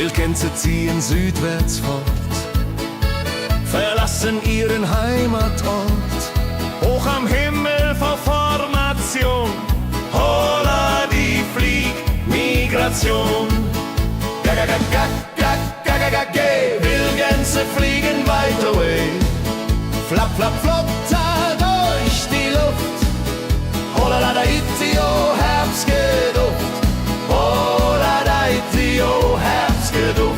Wildgänse ziehen südwärts fort, verlassen ihren Heimatort. Hoch am Himmel vor Formation, holla die Fliegmigration. Gag, Wildgänse fliegen weit away. Flap, flap, flop, da durch die Luft. Holla da itio, Herbstgeduft. Holla da itio, Herbstgeduft.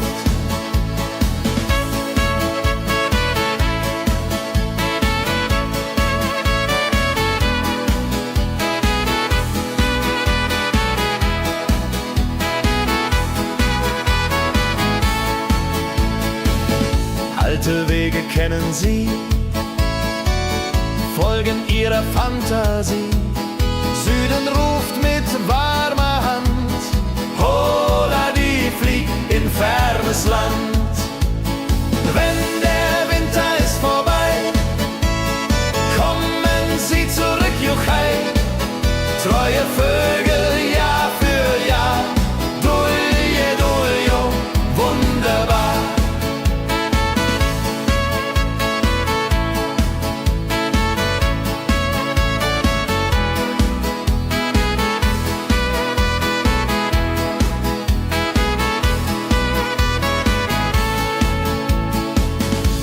Alte Wege kennen sie, folgen ihrer Fantasie. Süden ruft mit warmer Hand, holla die flieg in fernes Land. Wenn der Winter ist vorbei, kommen sie zurück, juchai. Treue Vögel Jahr für Jahr, dulje, duljo, wunderbar.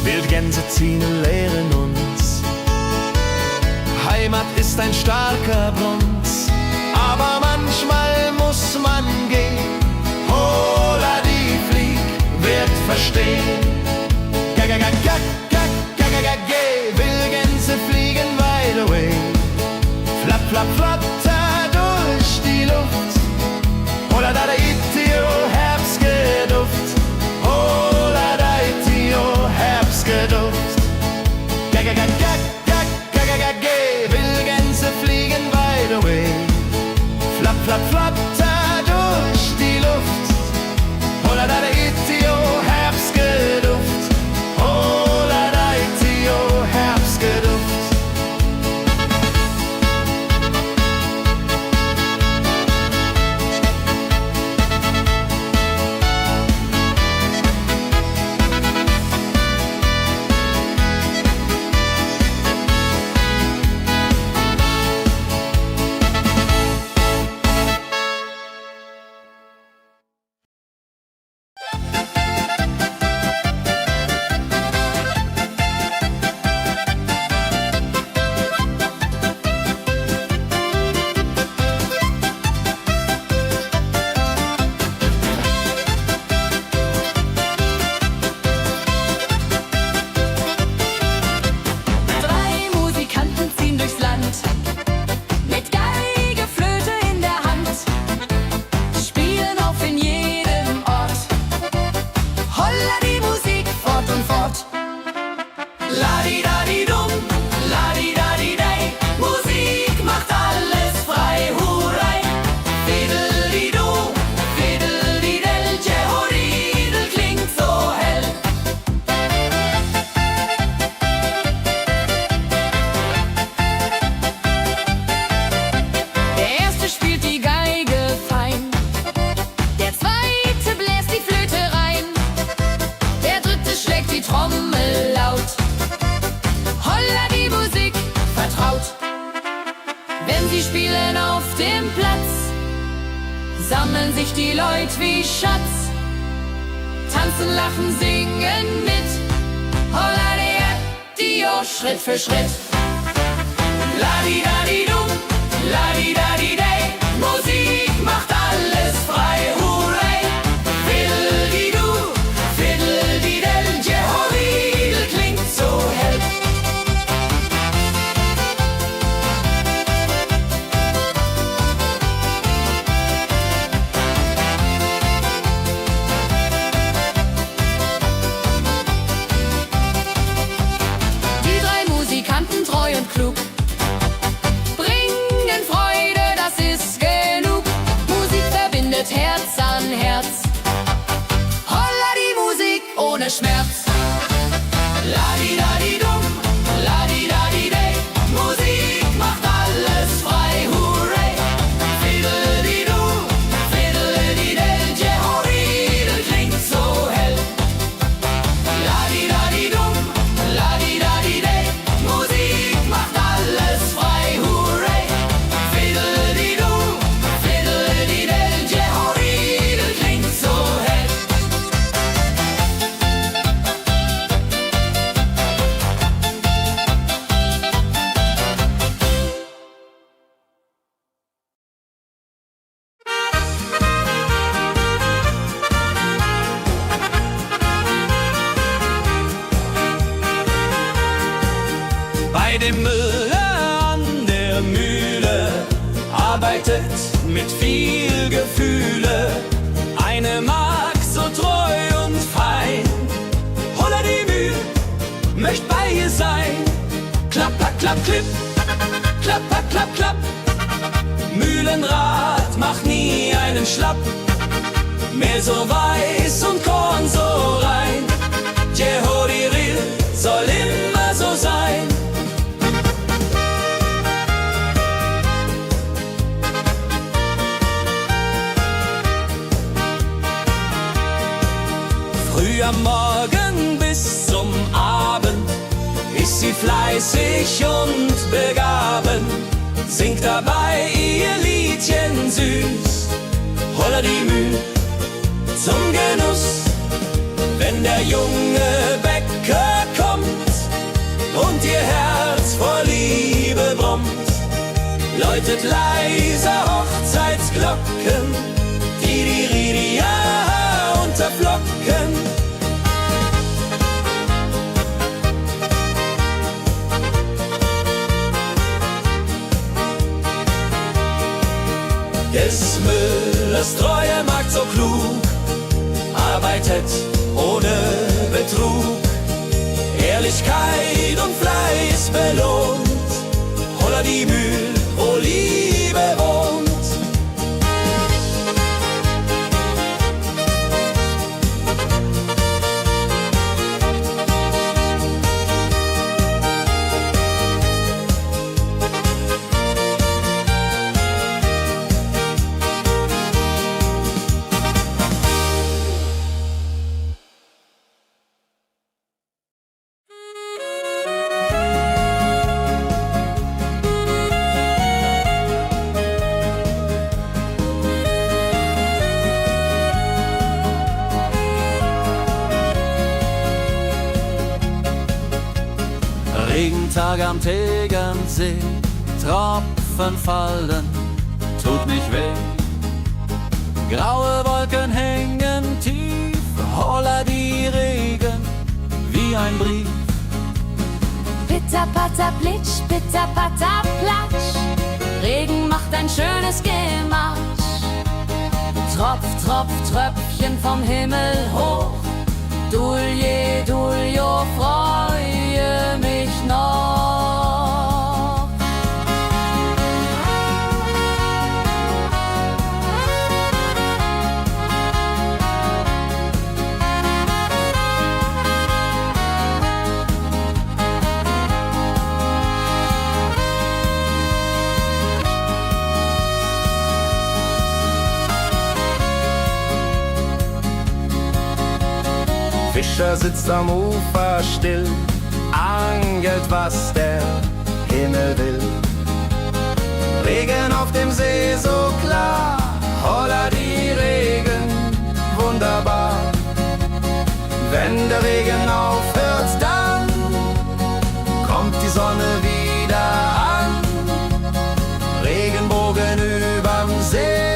Wildgänse ziehen, lehren uns, Heimat ist ein starker Bronz, aber manchmal muss man gehen. Holla die Flieg wird verstehen. Wildgänse fliegen wide away. Flap, flap, flatter durch die Luft. Holla da itio, Herbstgeduft. Holla da itio, Herbstgeduft. Wildgänse fliegen wide away. Flap, flap, flatter durch die Luft. Holla da itio, Herbstgeduft. Holla da itio, Herbstgeduft. Sammeln sich die Leute wie Schatz, tanzen, lachen, singen mit. Holla Dio, Schritt für Schritt. Ladi-dadi-dum, ladi-dadi-day, Musik macht alles frei, hurray. Fiddle-di-du, fiddle-di-del, Jehoridel klingt so hell. Treu und klug, bringen Freude, das ist genug. Musik verbindet Herz an Herz. Holla die Musik ohne Schmerz. Ladi-dadi-dum, ladi-dadi-day, Musik macht alles frei, hurray. Fiddle-di-du, fiddle-di-del, Jehoridel klingt so dem Müller an der Mühle arbeitet mit viel Gefühle eine Magd so treu und fein. Holla die Mühl, möcht bei ihr sein. Klapp, klapp, klapp, klipp, klapp, klapp, klapp, klapp. Mühlenrad macht nie einen Schlapp. Mehl so weiß und Korn so rein. Jehodiril soll immer so sein. Früh am Morgen bis zum Abend ist sie fleißig und begaben, singt dabei ihr Liedchen süß. Holla die Mühl zum Genuss, wenn der junge Bäcker kommt und ihr Herz vor Liebe brummt, läutet leiser Hochzeitsglocken, Didiridia unter Flocken. Des Müllers treue Magd so klug, arbeitet ohne Betrug, Ehrlichkeit und Fleiß belohnt. Holla die Mühl, wo Liebe wohnt. Regentag am Tegernsee, Tropfen fallen, tut nicht weh. Graue Wolken hängen tief, holla die Regen wie ein Brief. Pitter, patter, plitsch, pitter, patter, platsch. Regen macht ein schönes Gematsch. Tropf, Tropf, Tröpfchen vom Himmel hoch. Dulje, Duljo, freue mich noch. Fischer sitzt am Ufer still, angelt, was der Himmel will. Regen auf dem See so klar, holla die Regen, wunderbar. Wenn der Regen aufhört, dann kommt die Sonne wieder an. Regenbogen überm See.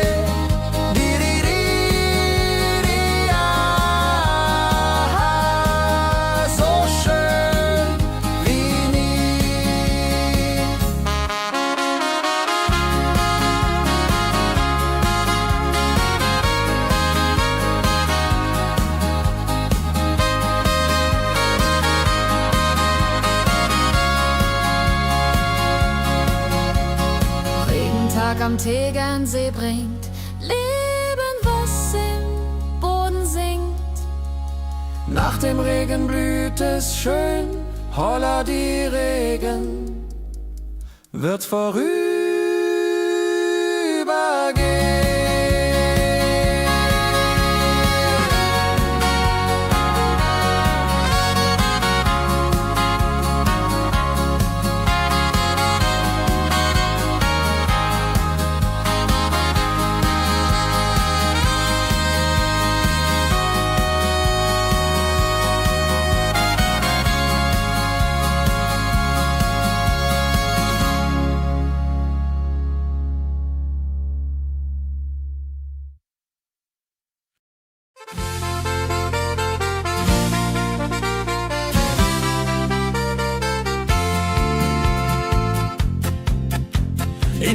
Am Tegernsee bringt Leben, was im Boden singt. Nach dem Regen blüht es schön, holla die Regen wird vorübergehen.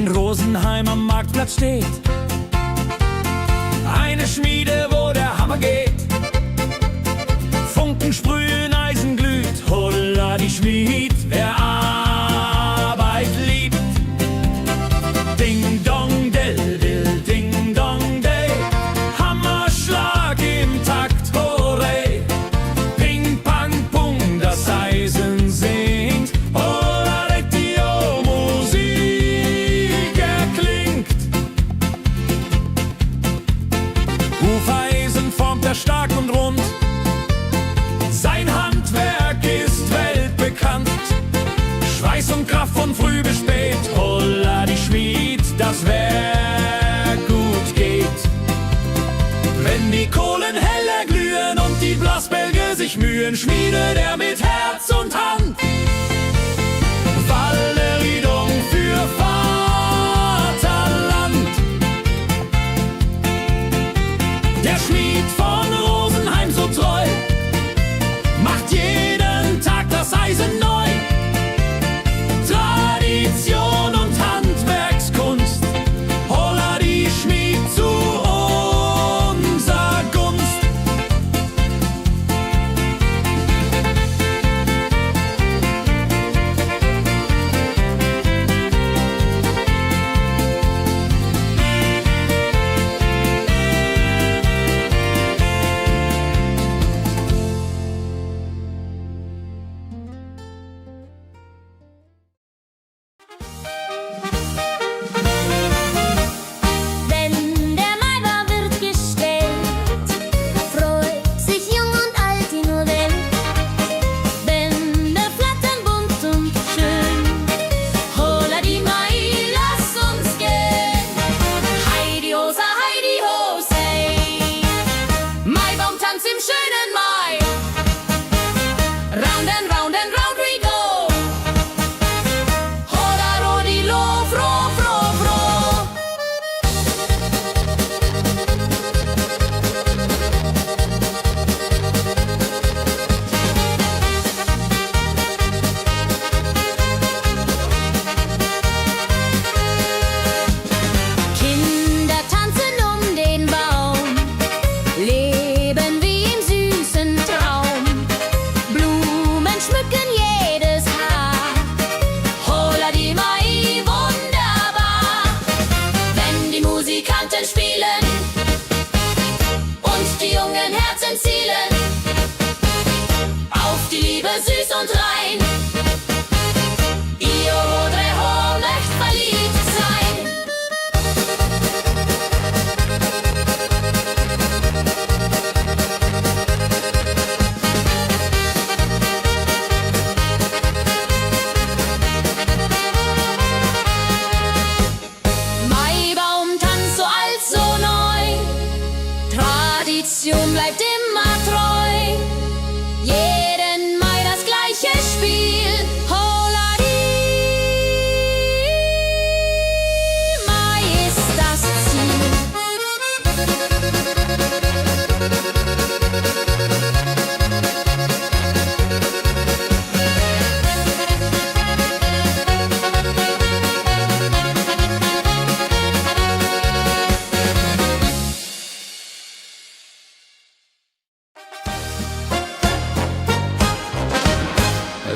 in Rosenheim am Marktplatz steht. Eine Schmiede, wo der Hammer geht. Funken sprühen, Eisen glüht, holla die Schmied, wer Arbeit liebt. Ding dong del dill, ding dong day, Hammerschlag im Takt, hooray. Ping pang pung, das Eisen singt, holla die Musik erklingt. Hufeisen formt er stark und rund, sein Handwerk ist weltbekannt. Schweiß und Kraft von früh bis spät, holla die Schmied, das Werk gut geht. Wenn die Kohlen heller glühen und die Blasbälge sich mühen, schmiedet er mit Herz und Hand Walleridung für Vaterland. Der Schmied von Rosenheim so treu macht jeden Tag das Eisen neu. Tradition und Handwerkskunst, holla die Schmied zu unser Gunst. Wenn der Maibaum wird gestellt, freut sich jung und alt die nur Welt. Bänder flattern bunt und schön, holla die Mai, lass uns gehen. Heidi Hosa, Heidi Hosey, Maibaum tanzt im schönen Mai. Round and round and round we go. Holla rodilo, fro, fro, fro. Kinder tanzen um den Baum, leben wie im süßen Traum. Blumen schmücken jedes Haar, holla die Mai, wunderbar. Wenn die Musikanten spielen und die jungen Herzen zielen auf die Liebe süß und rein. Io Rodreho möcht verliebt sein. Maibaum tanzt so alt, so neu, Tradition bleibt immer treu. Jeden Mai das gleiche Spiel, holla die Mai ist das Ziel.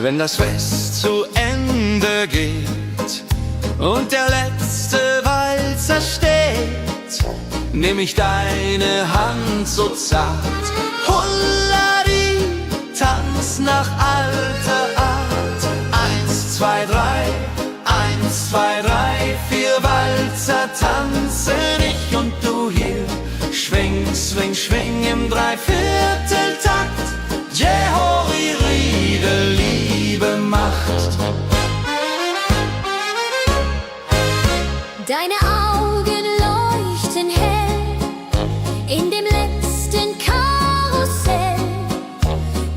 Wenn das Fest zu Ende geht und der letzte Walzer steht, nehm ich deine Hand so zart, Hullari, tanz nach alter Art. 1, 2, 3, 1, 2, 3, 4 Walzer tanzen ich und du hier. Schwing, swing, schwing im Dreivierteltakt. Jehori, Riede, Liebe macht. Deine Augen leuchten hell in dem letzten Karussell.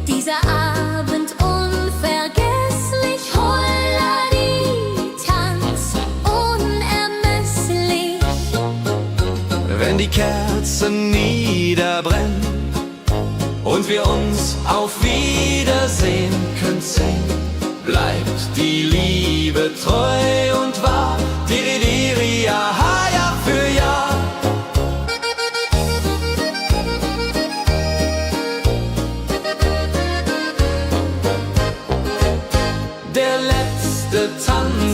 Dieser Abend unvergesslich, Holladi, Tanz unermesslich. Wenn die Kerzen niederbrennen und wir uns auf Wiedersehen können sehen, bleibt die Liebe treu und wahr. Diri,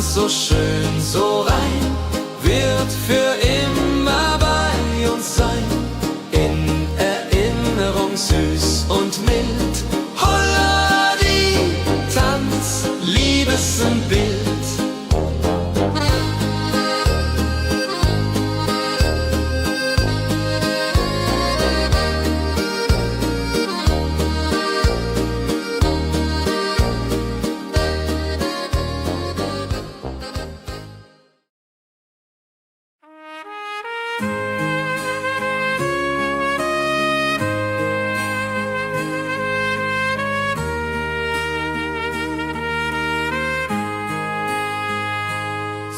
so schön, so rein, wird für immer bei uns sein. In Erinnerung süß und mild. Holla die Tanz, Liebesbild.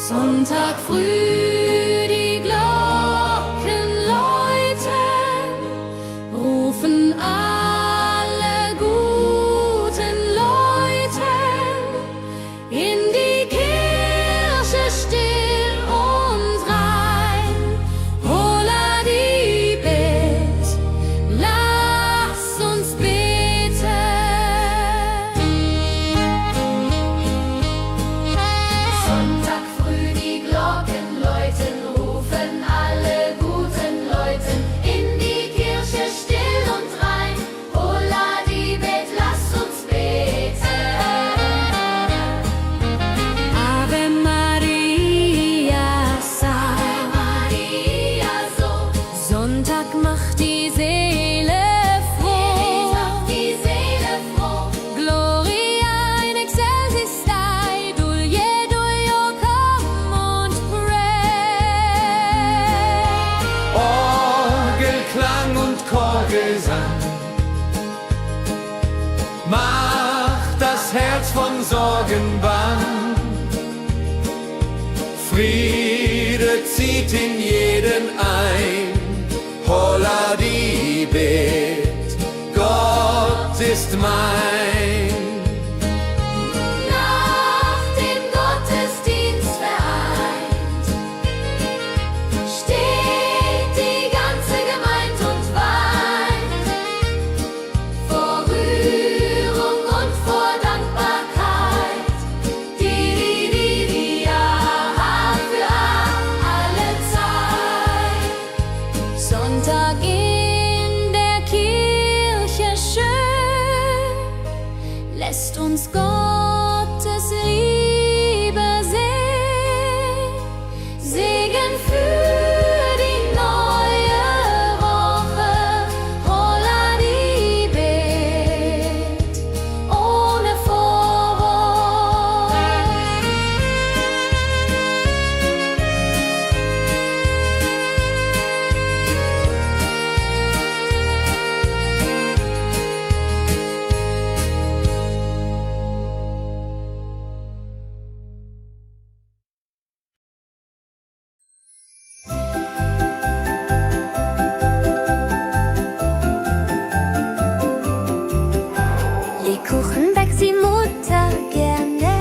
Sonntag früh, die Glocken läuten, rufen alle guten Leute in die Kirche still und rein. Holla die Bet, lass uns beten. Sonntag früh die Glocken läuten, rufen alle guten Leute in die Kirche still und rein. Holla die Bet, lass uns beten. Ave Maria, Ave Maria, so. Sonntag macht die Seele froh. Die Seele froh. Gloria in excelsis Dei, Dulio, come und pray. Orgelklang und Chorgesang macht das Herz von Sorgen bang. Friede zieht in jeden ein. Holla die Bet, Gott ist mein. Nach dem Gottesdienst vereint steht die ganze Gemeinde und weint vor Rührung und vor Dankbarkeit. Ja, für alle Zeit. Sonntag in der Kirche schön, lässt uns Gottes Liebe sehen. Segen für die neue Woche. Holla die Bet, ohne Vorwurf. Lebkuchen backt die Mutter gerne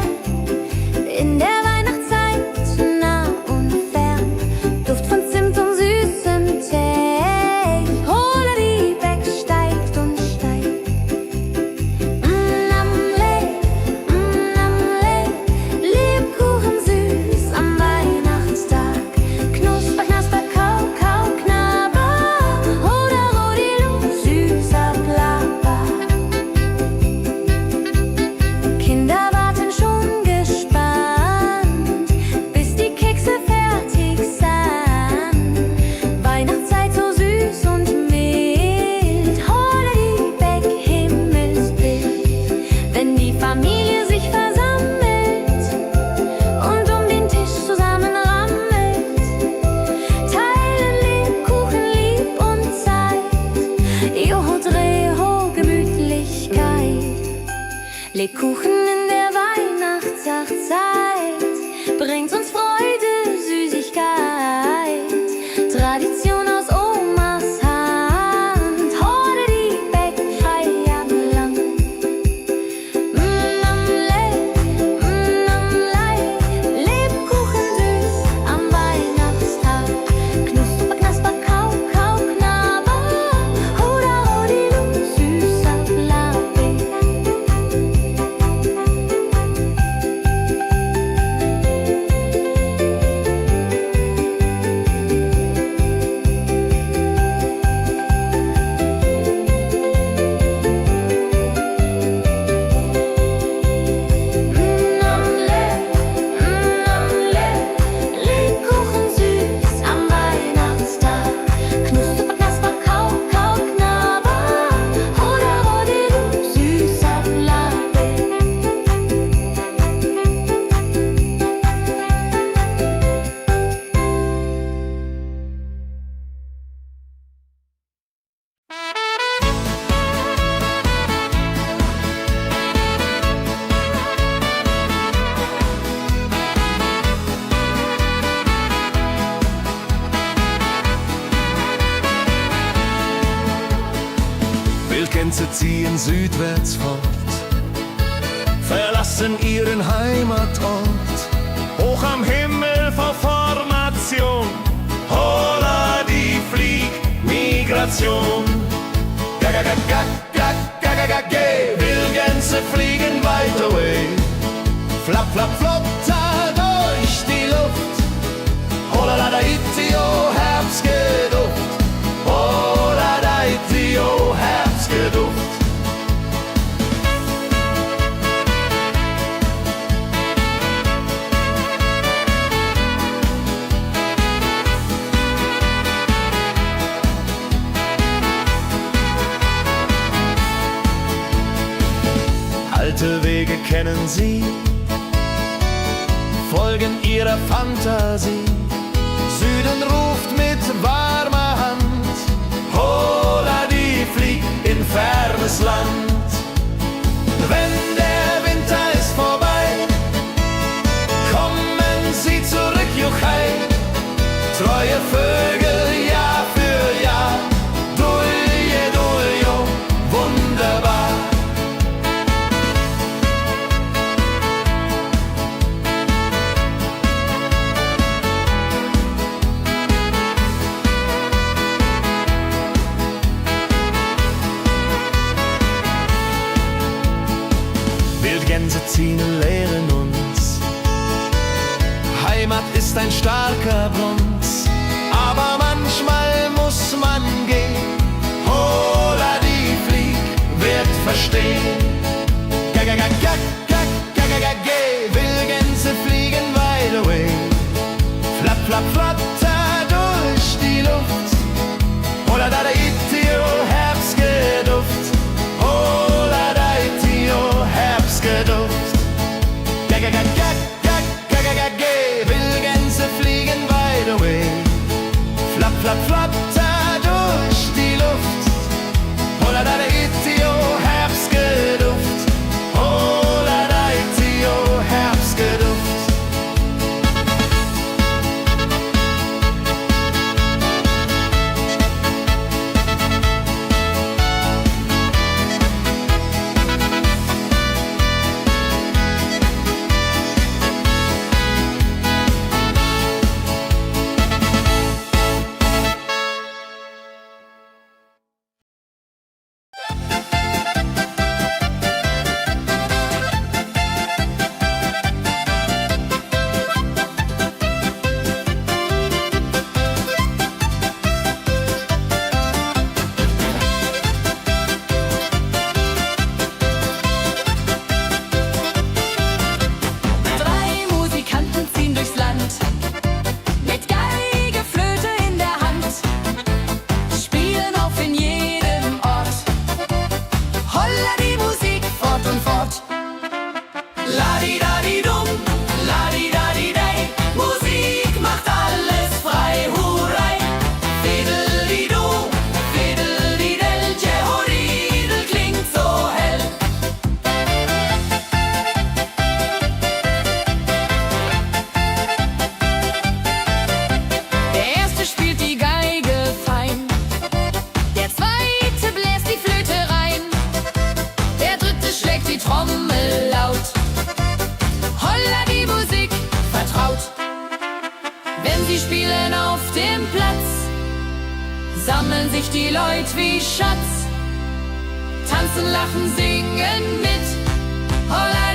in der Weihnachtszeit, nah und fern. Duft von Zimt und süßem Tee. Holla die Beck steigt und steigt. Lebkuchen süß am Weihnachtstag. Knusper, knasper, kau, kau, knabber. Holla, rodilu, süßer Plapper. Kinder warten schon gespannt, bis die Kekse fertig sind. Weihnachtszeit so süß und mild. Holla die Beck, Himmelsbild. Wenn die Familie sich versammelt und um den Tisch zusammenrammelt, teilen Lebkuchen lieb und Zeit. Joho, Dreho, Gemütlichkeit. Lebkuchen in der Weihnachtszeit bringt uns Freude, Süßigkeit. Tradition aus Omas Hand. Holla die Beck, frei am Land. Lebkuchen süß am Weihnachtstag. Knusper, knasper, kau, kau, knabber. Holla, rodilu, süßer Plapper. Gänse ziehen südwärts fort, verlassen ihren Heimatort. Hoch am Himmel vor Formation, holla die Fliegmigration. Wildgänse fliegen weit away, flap, flap, flop, da durch die Luft. Holla da itio, Herbstgeduft. Holla da itio, Herbstgeduft. Alte Wege kennen sie, folgen ihrer Fantasie. Süden ruft mit warmer Hand, holla die flieg in fernes Land. Wenn der Winter ist vorbei, kommen sie zurück, Juchai. Treue Vögel Jahr für Jahr, dulje, duljo, wunderbar. Wildgänse ziehen, lehren uns. Heimat ist ein starker Bund, aber manchmal muss man gehen. Holla die Flieg wird verstehen. Wildgänse fliegen wide away, flap, flap, flatter durch die Luft. Holla da itio, Herbstgeduft. Holla da itio, Herbstgeduft. Wildgänse fliegen wide away, flap, flap, flatter durch die Luft. Holla da itio, Herbstgeduft. Holla da itio, Herbstgeduft. Sammeln sich die Leute wie Schatz, tanzen, lachen, singen mit. Holla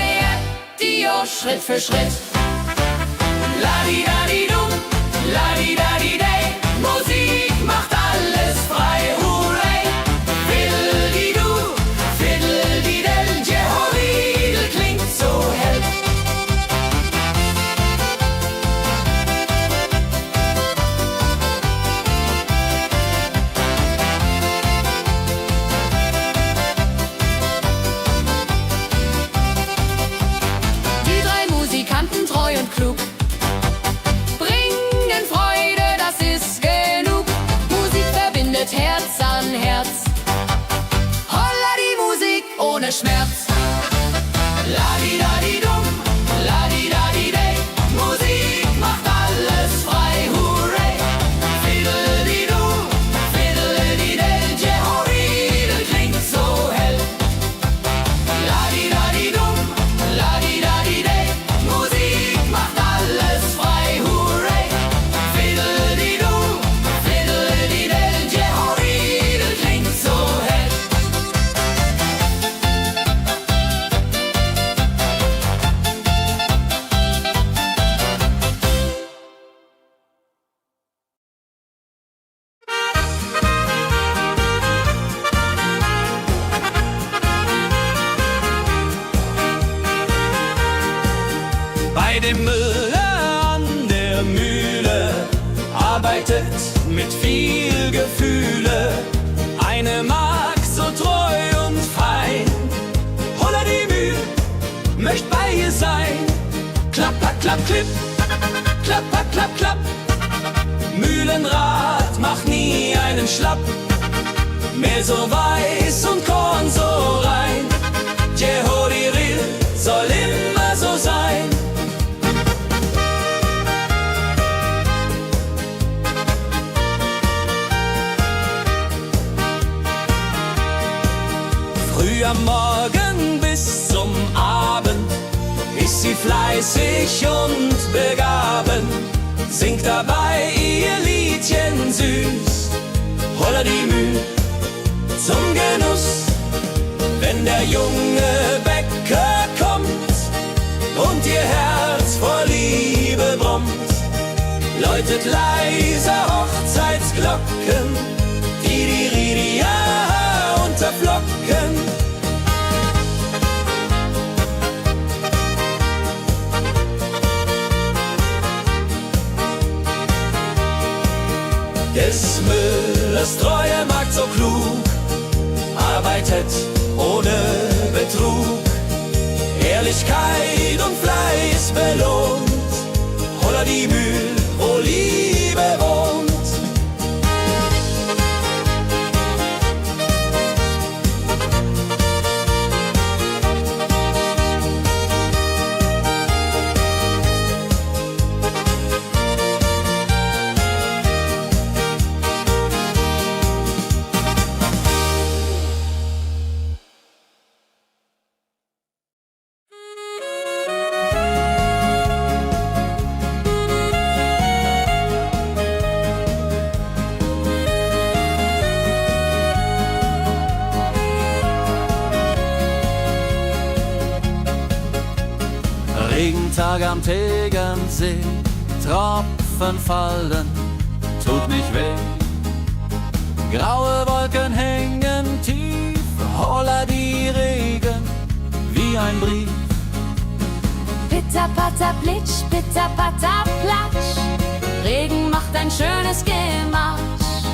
Dio, Schritt für Schritt. Ladi-dadi-dum, ladi-dadi-day, Musik macht alles frei, hurray. Fiddle-di-du, fiddle-di-del, Jehoridel klingt so hell. Treu und klug, bringen Freude, das ist genug. Musik verbindet Herz an Herz. Holla die Musik ohne Schmerz. Ladi-dadi-dum, ladi-dadi-day, Musik macht alles frei, hurray. Fiddle-di-du, fiddle-di-del, Jehoridel klingt so arbeitet mit viel Gefühle. Eine Magd so treu und fein. Holla die Mühl, möcht bei ihr sein. Klapp, klapp, klapp, klipp, klapp, klapp, klapp, klapp. Mühlenrad macht nie einen Schlapp. Mehl so weiß und Korn so rein. Jehodiril soll immer so sein. Früh am Morgen bis zum Abend ist sie fleißig und begaben, singt dabei ihr Liedchen süß. Holla die Mühl zum Genuss, wenn der junge Bäcker kommt und ihr Herz vor Liebe brummt, läutet leiser Hochzeitsglocken, die Ridia unterflocken. Des Müllers treue Magd so klug, arbeitet ohne Betrug, Ehrlichkeit und Fleiß belohnt. Holla die Mühl, wo Liebe wohnt. Regentag am Tegernsee, Tropfen fallen, tut nicht weh. Graue Wolken hängen tief, holla die Regen wie ein Brief. Pitter, patter, plitsch, pitter, patter, platsch. Regen macht ein schönes Gematsch.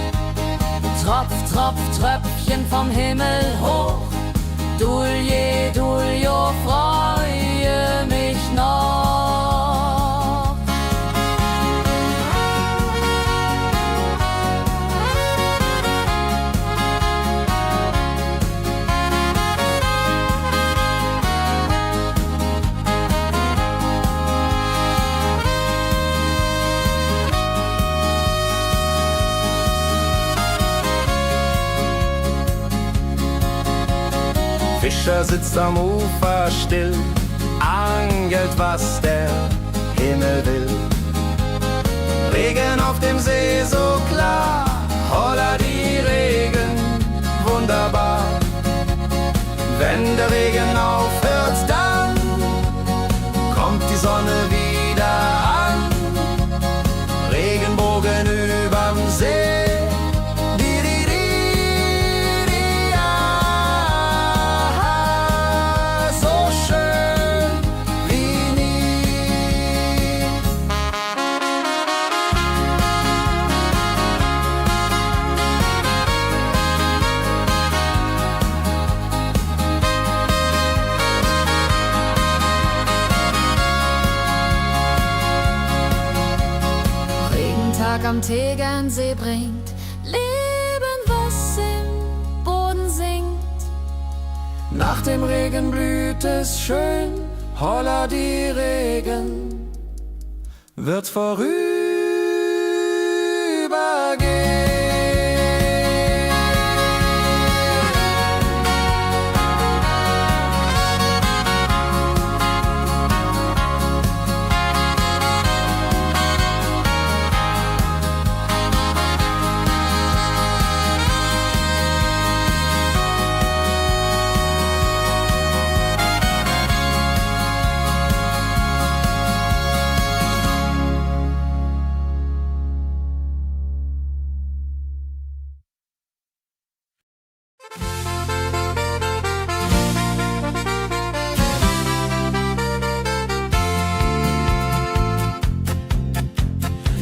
Tropf, Tropf, Tröpfchen vom Himmel hoch. Dulje, Duljo, freue mich noch. Fischer sitzt am Ufer still, angelt, was der Himmel will. Regen auf dem See so klar, holla die Regen, wunderbar. Wenn der Regen aufhört, dann kommt die Sonne wieder an. Regenbogen überm See. Am Tegernsee bringt Leben, was im Boden singt. Nach dem Regen blüht es schön, holla die Regen wird vorübergehen.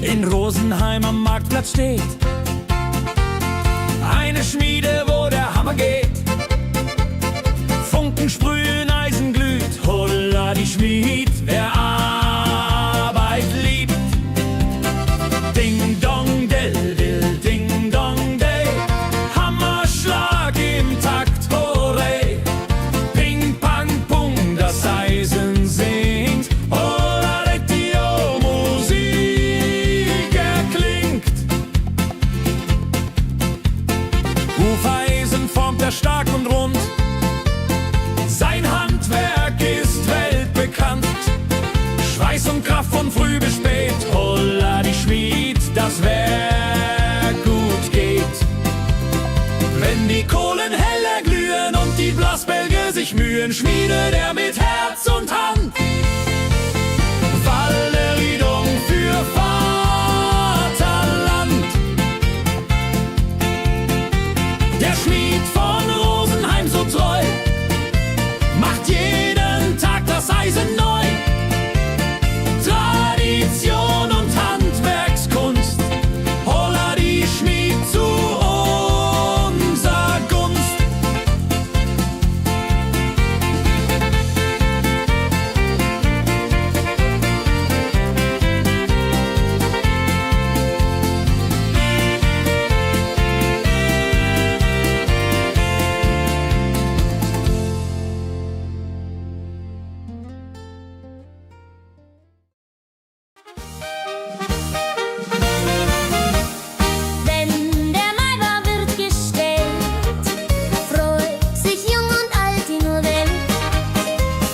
in Rosenheim am Marktplatz steht eine Schmiede, wo der Hammer geht. Funken sprühen, Eisen glüht, holla die Schmied, wer Arbeit liebt. Ding dong del dill, ding dong day, Hammerschlag im Takt, hooray. Ping pang pung, das Eisen singt, holla Dio, Musik erklingt. Hufeisen formt er stark und rund, sein Handwerk ist weltbekannt. Schweiß und Kraft von früh bis spät, holla die Schmied, das Werk gut geht. Wenn die Kohlen heller glühen und die Blasbälge sich mühen, schmiedet er mit Herz und Hand Walleriedung für Vaterland. Der Schmied von Rosenheim so treu macht jeden Tag das Eisen neu. Tradition und Handwerkskunst, holla die Schmied zu unser Gunst. Wenn der Maibaum wird gestellt, freut sich jung und alt die nur Welt.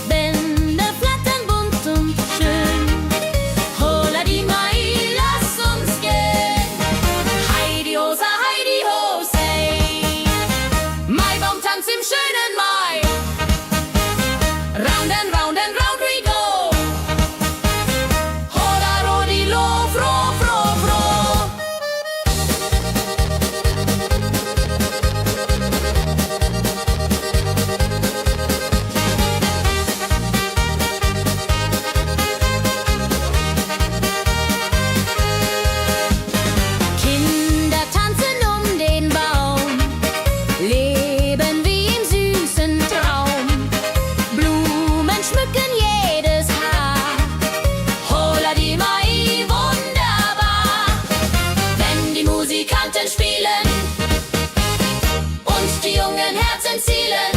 Bänder flattern bunt und schön, holla die Mai, lass uns gehen. Heidi Hosa, Heidi Hosei, Maibaumtanz im schönen Mai. Round and round and round we go, holla Rodi lo, fro, fro, fro. Kinder tanzen um den Baum, leben wie im süßen Traum. Blumen schmücken jedes Haar, holla die Mai, wunderbar. Wenn die Musikanten spielen und die jungen Herzen zielen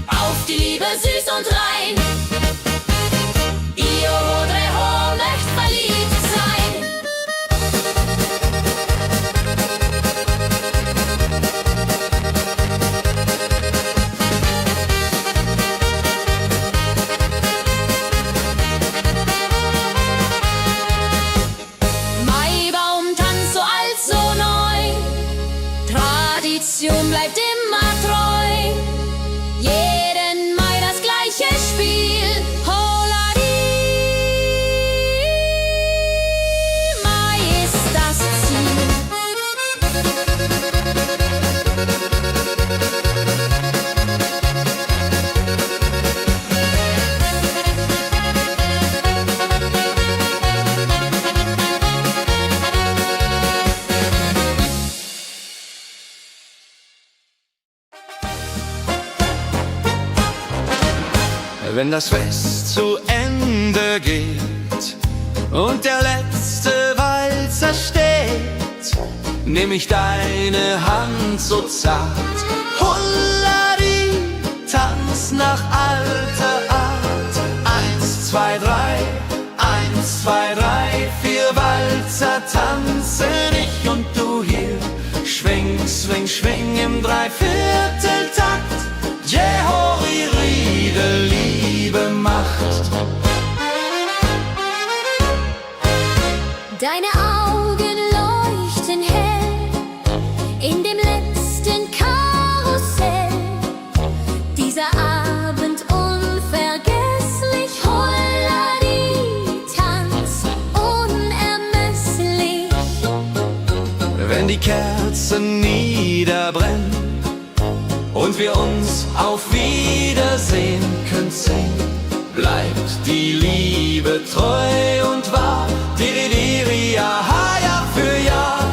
auf die Liebe süß und rein. Io Rodreho möcht verliebt sein. Maibaumtanz so alt, so neu, Tradition bleibt immer treu. Jeden Mai das gleiche Spiel, holla die Mai ist das Ziel. Wenn das Fest zu Ende geht und der letzte Walzer steht, nehm ich deine Hand so zart, Hulladi, tanz nach alter Art. 1, 2, 3, 1, 2, 3, 4 Walzer tanzen ich und du hier. Schwing, swing, schwing im Dreivierteltakt. Jehori Riede, Liebe macht. Deine Augen leuchten hell in dem letzten Karussell. Dieser Abend unvergesslich, Holladi, Tanz unermesslich. Wenn die Kerzen niederbrennen und wir uns auf Wiedersehen können singen, bleibt die Liebe treu und wahr. Diri, ja, Jahr für Jahr.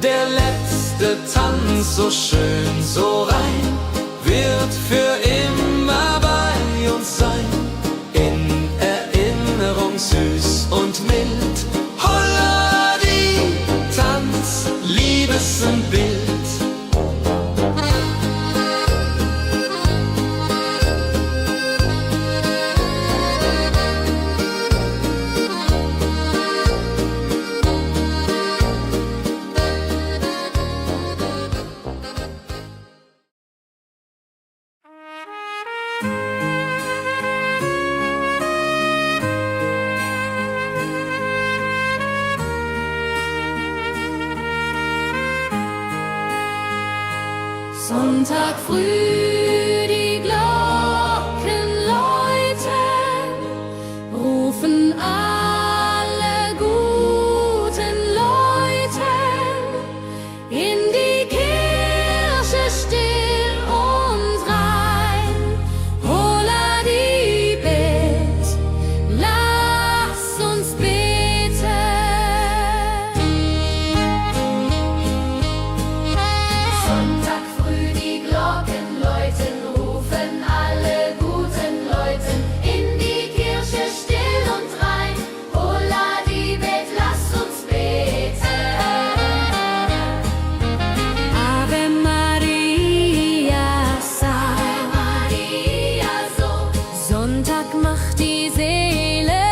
Der letzte Tanz, so schön, so rein, wird für immer bei uns sein. In Erinnerung süß und mild. Holla die Tanz, Liebesbild. Sonntag früh, die Glocken läuten, rufen alle guten Leute in die Kirche still und rein. Holla die Bet, lass uns beten. Sonntag früh, die Glocken läuten, rufen alle guten Leute in die Kirche still und rein. Holla die Bet, lass uns beten. Ave Maria, Ave Maria, so. Sonntag macht die Seele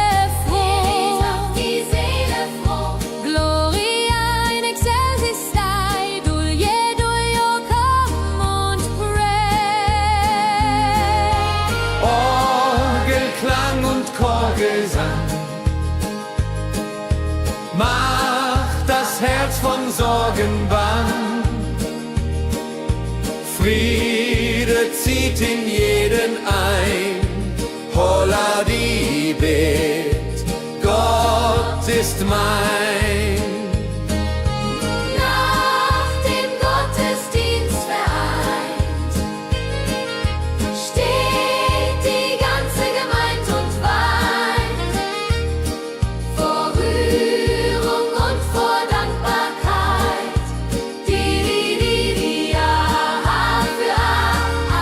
froh. Die Seele froh. Gloria in excelsis Dei, Dulio, komm und pray. Orgelklang und Chorgesang macht das Herz von Sorgen bang. Friede zieht in jeden ein. Holla die Bet, Gott ist mein. Nach dem Gottesdienst vereint steht die ganze Gemeinde und weint vor Rührung und vor Dankbarkeit. Diri, ja, für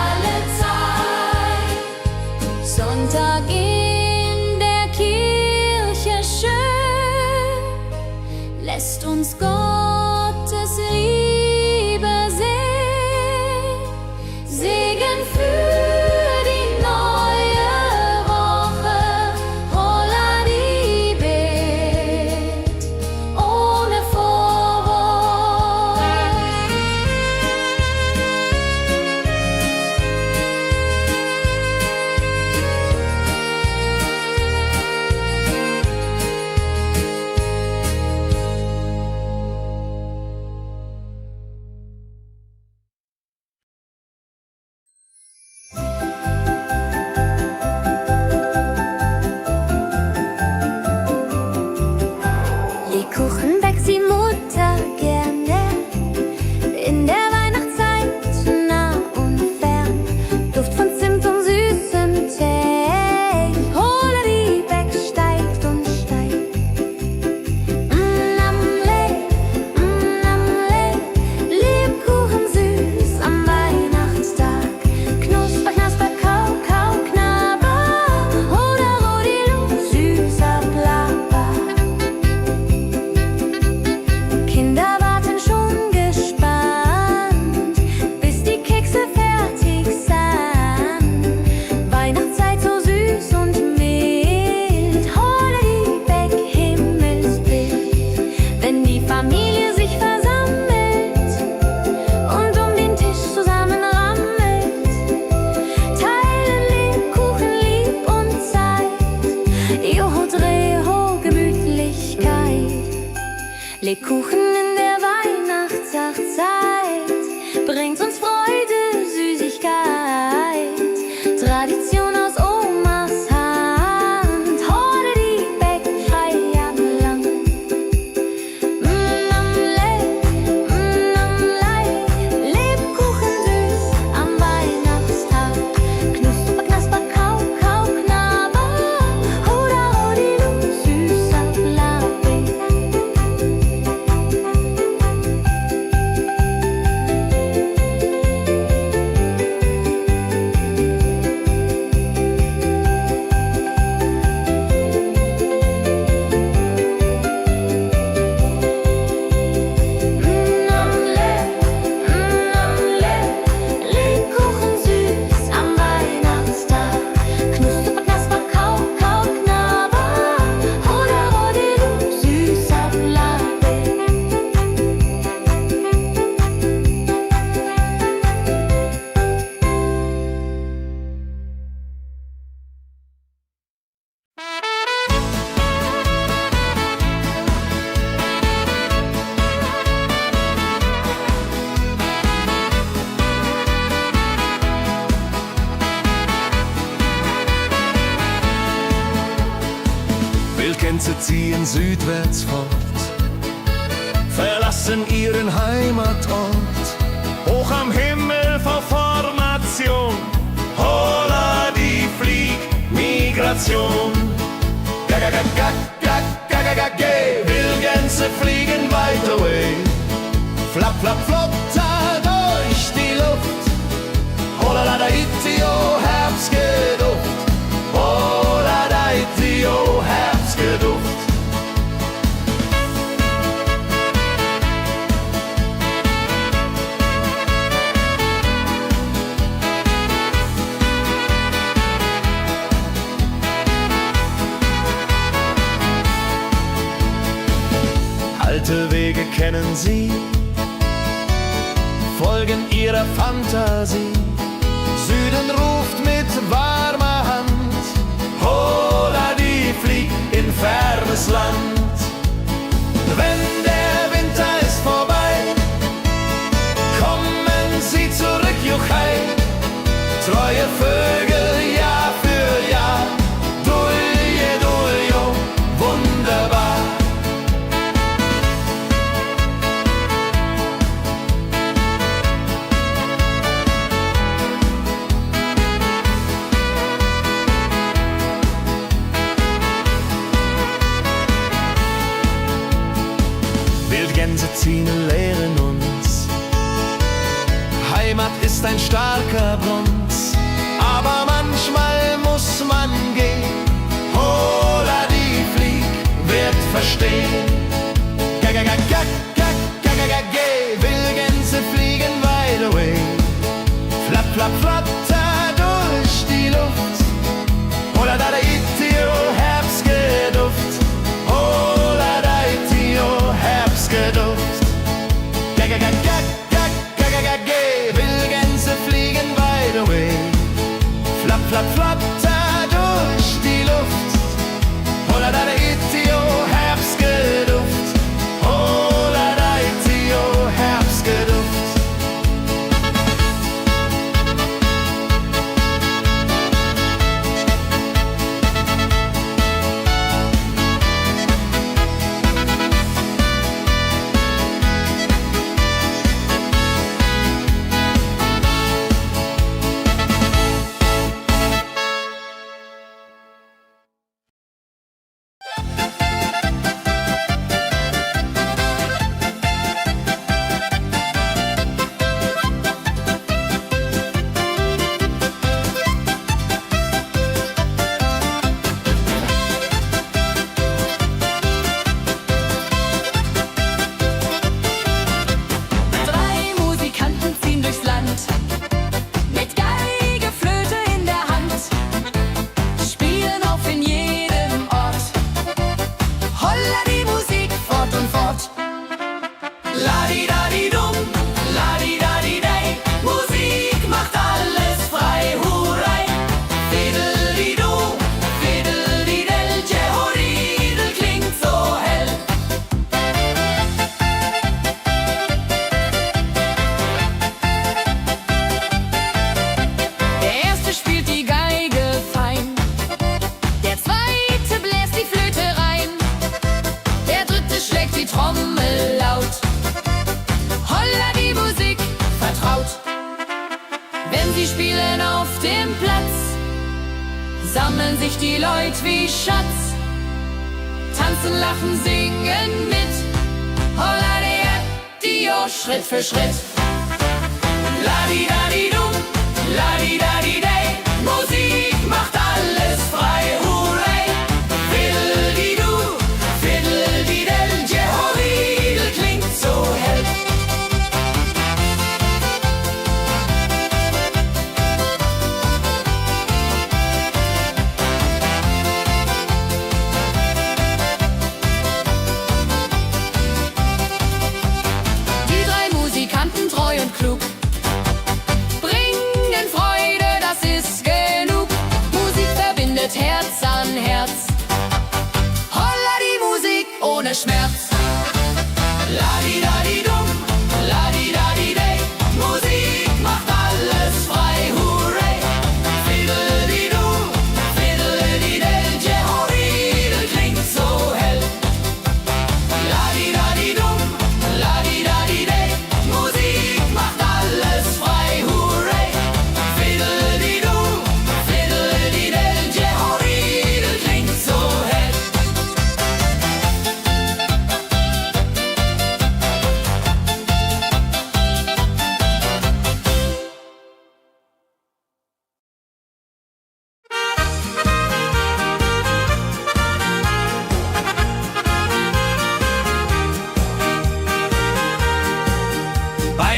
alle Zeit. Sonntag in der Kirche schön, lässt uns Gottes Liebe sehen. Segen für die neue Woche. Holla die Bet, ohne Vorwurf. Lebkuchen backt die Mutter gerne in der Weihnachtszeit, nah und fern. Duft von Zimt und süßem Tee. Holla die Beck steigt und steigt. Lebkuchen süß am Weihnachtstag. Knusper, knasper, kau, kau, knabber. Oder Rodilu, süßer Plapper. Kinder warten schon gespannt, bis die Kekse fertig sind. Weihnachtszeit so süß und mild. Holla die Beck, Himmelsbild. Wenn die Familie sich versammelt und um den Tisch zusammen rammelt, teilen Lebkuchen lieb und Zeit. Joho, Dreho, Gemütlichkeit. Lebkuchen in der Weihnachtszeit bringt uns Freude, Süßigkeit. Tradition aus Omas Hand. Holla die Beck, Feierabend lang. Wildgänse ziehen südwärts fort, verlassen ihren Heimatort. Hoch am Himmel vor Formation, holla die Fliegmigration. Wildgänse fliegen weit away, flapp, flapp, flop, da durch die Luft. Holla da itio, Herbstgeduft. Holla da itio, Herbstgeduft. Alte Wege kennen sie, folgen ihrer Fantasie. Süden ruft mit warmer Hand, holla die flieg in fernes Land. Wenn der Winter ist vorbei, kommen sie zurück, juchai. Treue Vögel Jahr für Jahr, dulje, duljo, wunderbar. Wildgänse ziehen, lehren uns, Heimat ist ein starker Bronz, aber manchmal muss man gehen. Holla die Flieg wird verstehen. Wildgänse fliegen wide away, flapp, flapp, flatter durch die Luft. Holla da itio, Herbstgeduft. Holla da itio, Herbstgeduft. Wildgänse fliegen wide away, flapp, flapp, flatter durch die Luft. Holla da itio, Herbstgeduft. Holla da itio, Herbstgeduft. Ladi-dadi-dum, ladi-dadi-dei, Musik macht alles frei, hurray. Fiddle-di-du, fiddle-di-del, Jehoridel klingt so hell. Der erste spielt die Geige fein, der zweite bläst die Flöte rein, der dritte schlägt die Trommel laut. Holla die Musik vertraut. Wenn sie spielen auf dem Platz, sammeln sich die Leute wie Schatz. Tanzen, lachen, singen mit. Holla Dio, Schritt für Schritt. Ladi-dadi-dum, ladi-dadi-dei, Musik macht alles frei, hurray. Fiddle-di-du, fiddle-di-del, Jehoridel klingt so hell. Die drei Musikanten, treu und klug, bringen Freude, das ist genug. Musik verbindet Herz an Herz. Holla die Musik ohne Schmerz. Ladi-dadi-dum, ladi-dadi-dei, Musik macht alles frei, hurray. Fiddle-di-du, fiddle-di-del, Jehoridel klingt so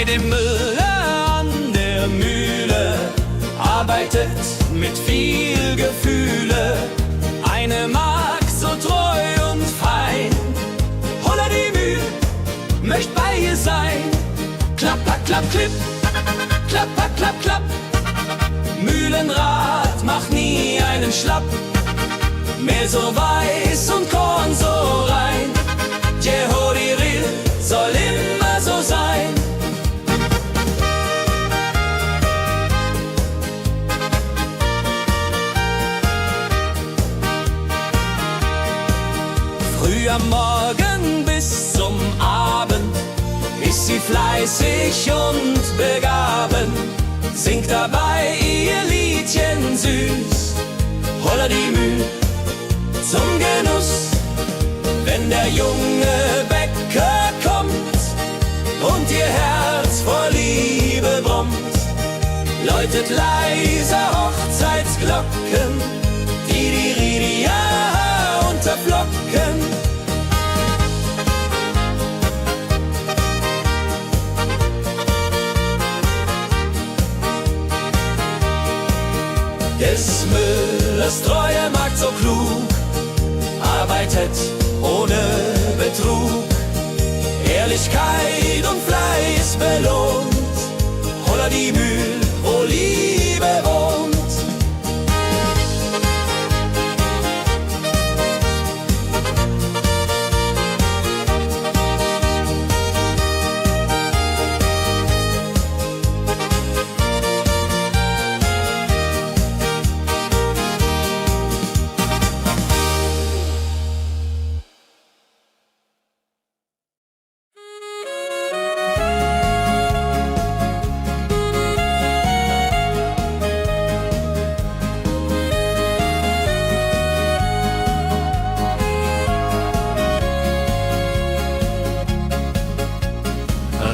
bei dem Müller an der Mühle, arbeitet mit viel Gefühle. Eine Magd so treu und fein, Holla die Mühl, möcht bei ihr sein. Klapper, klapp, klipp, klapper, klapp, klapp. Mühlenrad macht nie einen Schlapp. Mehl so weiß und Korn so rein. Jehodiril soll immer so sein. Früh am Morgen bis zum Abend ist sie fleißig und begaben, singt dabei ihr Liedchen süß. Holla die Mühl zum Genuss, wenn der junge Bäcker kommt und ihr Herz vor Liebe brummt, läutet leise Hochzeitsglocken, die unterflocken. Des Müllers treue Magd so klug, arbeitet ohne Betrug, Ehrlichkeit und Fleiß belohnt. Holla die Mühl, wo Liebe wohnt.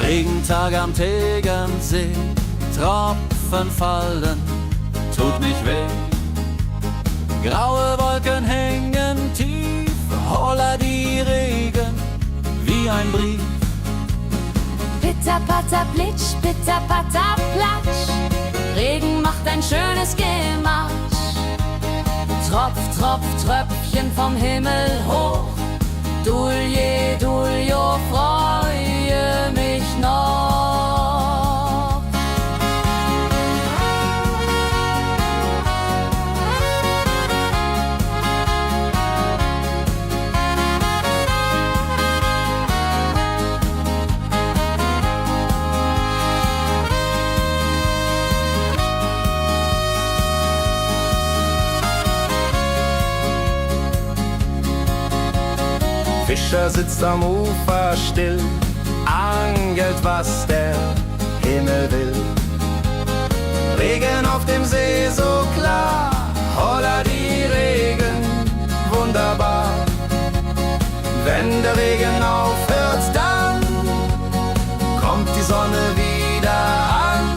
Regentag am Tegernsee, Tropfen fallen, tut nicht weh. Graue Wolken hängen tief, holla die Regen wie ein Brief. Pitter, patter, plitsch, pitter, patter, platsch. Regen macht ein schönes Gemarsch. Tropf, Tropf, Tröpfchen vom Himmel hoch. Dulje, Duljo, freue mich noch. Fischer sitzt am Ufer still, angelt, was der Himmel will. Regen auf dem See so klar, holla die Regen, wunderbar. Wenn der Regen aufhört, dann kommt die Sonne wieder an.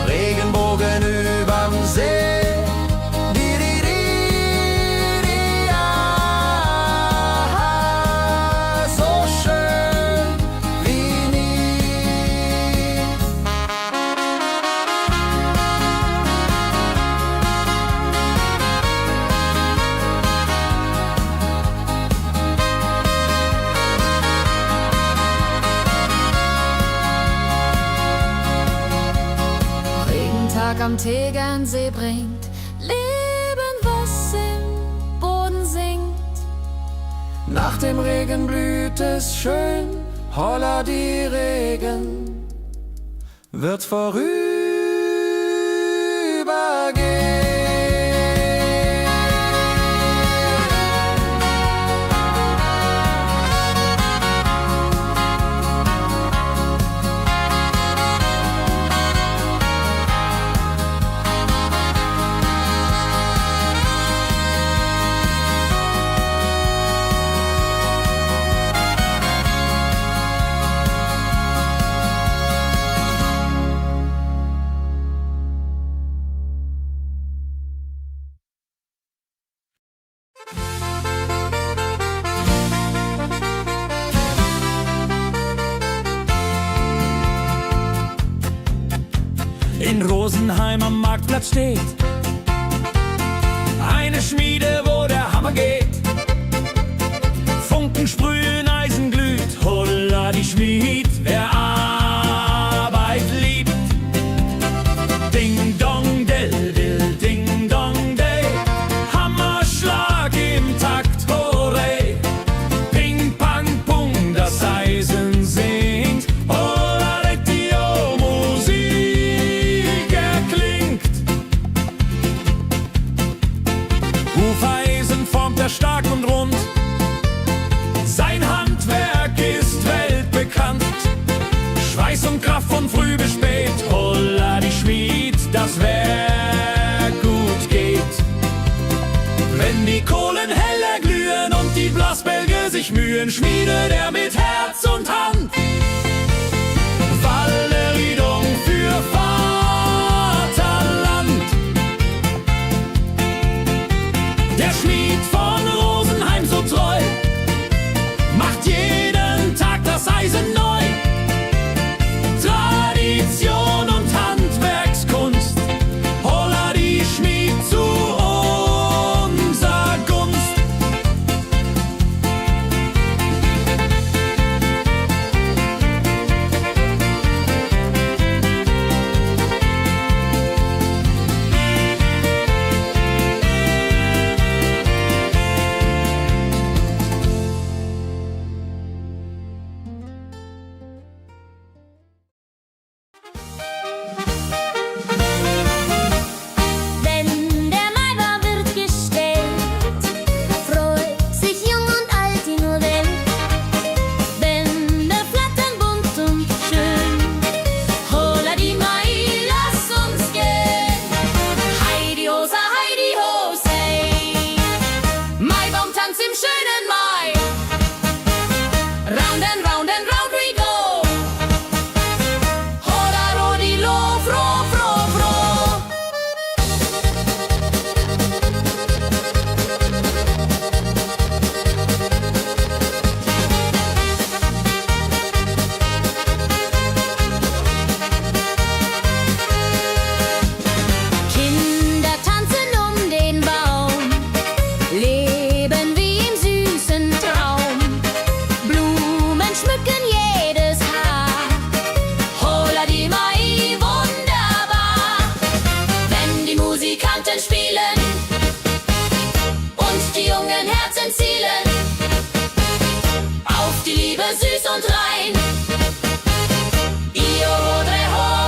Regenbogen überm See. Am Tegernsee bringt Leben, was im Boden singt. Nach dem Regen blüht es schön, holla die Regen wird vorübergehen. Rosenheim am Marktplatz steht. Eine Schmiede, wo der Hammer geht. Funken sprühen, Eisen glüht, holla die Schmied, wer Arbeit liebt. Ding dong del dill, ding dong day, Hammerschlag im Takt, hurray. Ping pang pung, das Eisen singt, holla die Musik erklingt. Hufeisen formt er stark und rund, sein Handwerk ist weltbekannt. Schweiß und Kraft von früh bis spät, holla die Schmied, das Werk gut geht. Wenn die Kohlen heller glühen und die Blasbälge sich mühen, schmiedet er mit Herz und Hand Walleriedung für Vaterland. Der Schmied von Rosenheim so treu macht jeden Tag das Eisen neu. Tradition und Handwerkskunst, holla die Schmied zu unser Gunst. Wenn der Maibaum wird gestellt, freut sich jung und alt die nur Welt. Bänder flattern bunt und schön, holla die Mai, lass uns gehen. Heidi Hosa, Heidi Hosei, Maibaumtanz im schönen Mai. Round and round and round we go, holla rodi lo, fro, fro, fro. Kinder tanzen den Baum, leben wie im süßen Traum. Blumen schmücken jedes Haar, holla die Mai, wunderbar. Wenn die Musikanten spielen und die jungen Herzen zielen auf die Liebe süß und rein. Io vorrei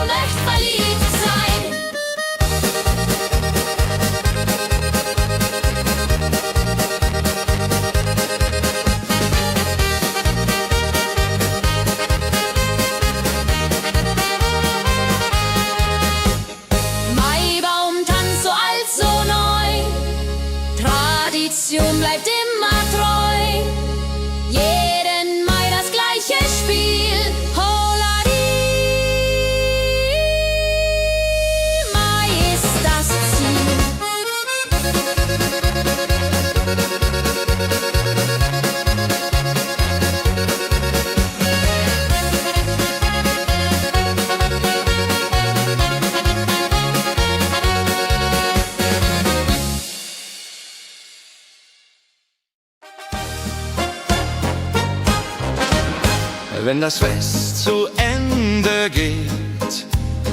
nicht verliebt sein. Maibaumtanz so alt, so neu, Tradition bleibt immer treu. Jeden Mai das gleiche Spiel, holla die Mai ist das Ziel. Wenn das Fest zu Ende geht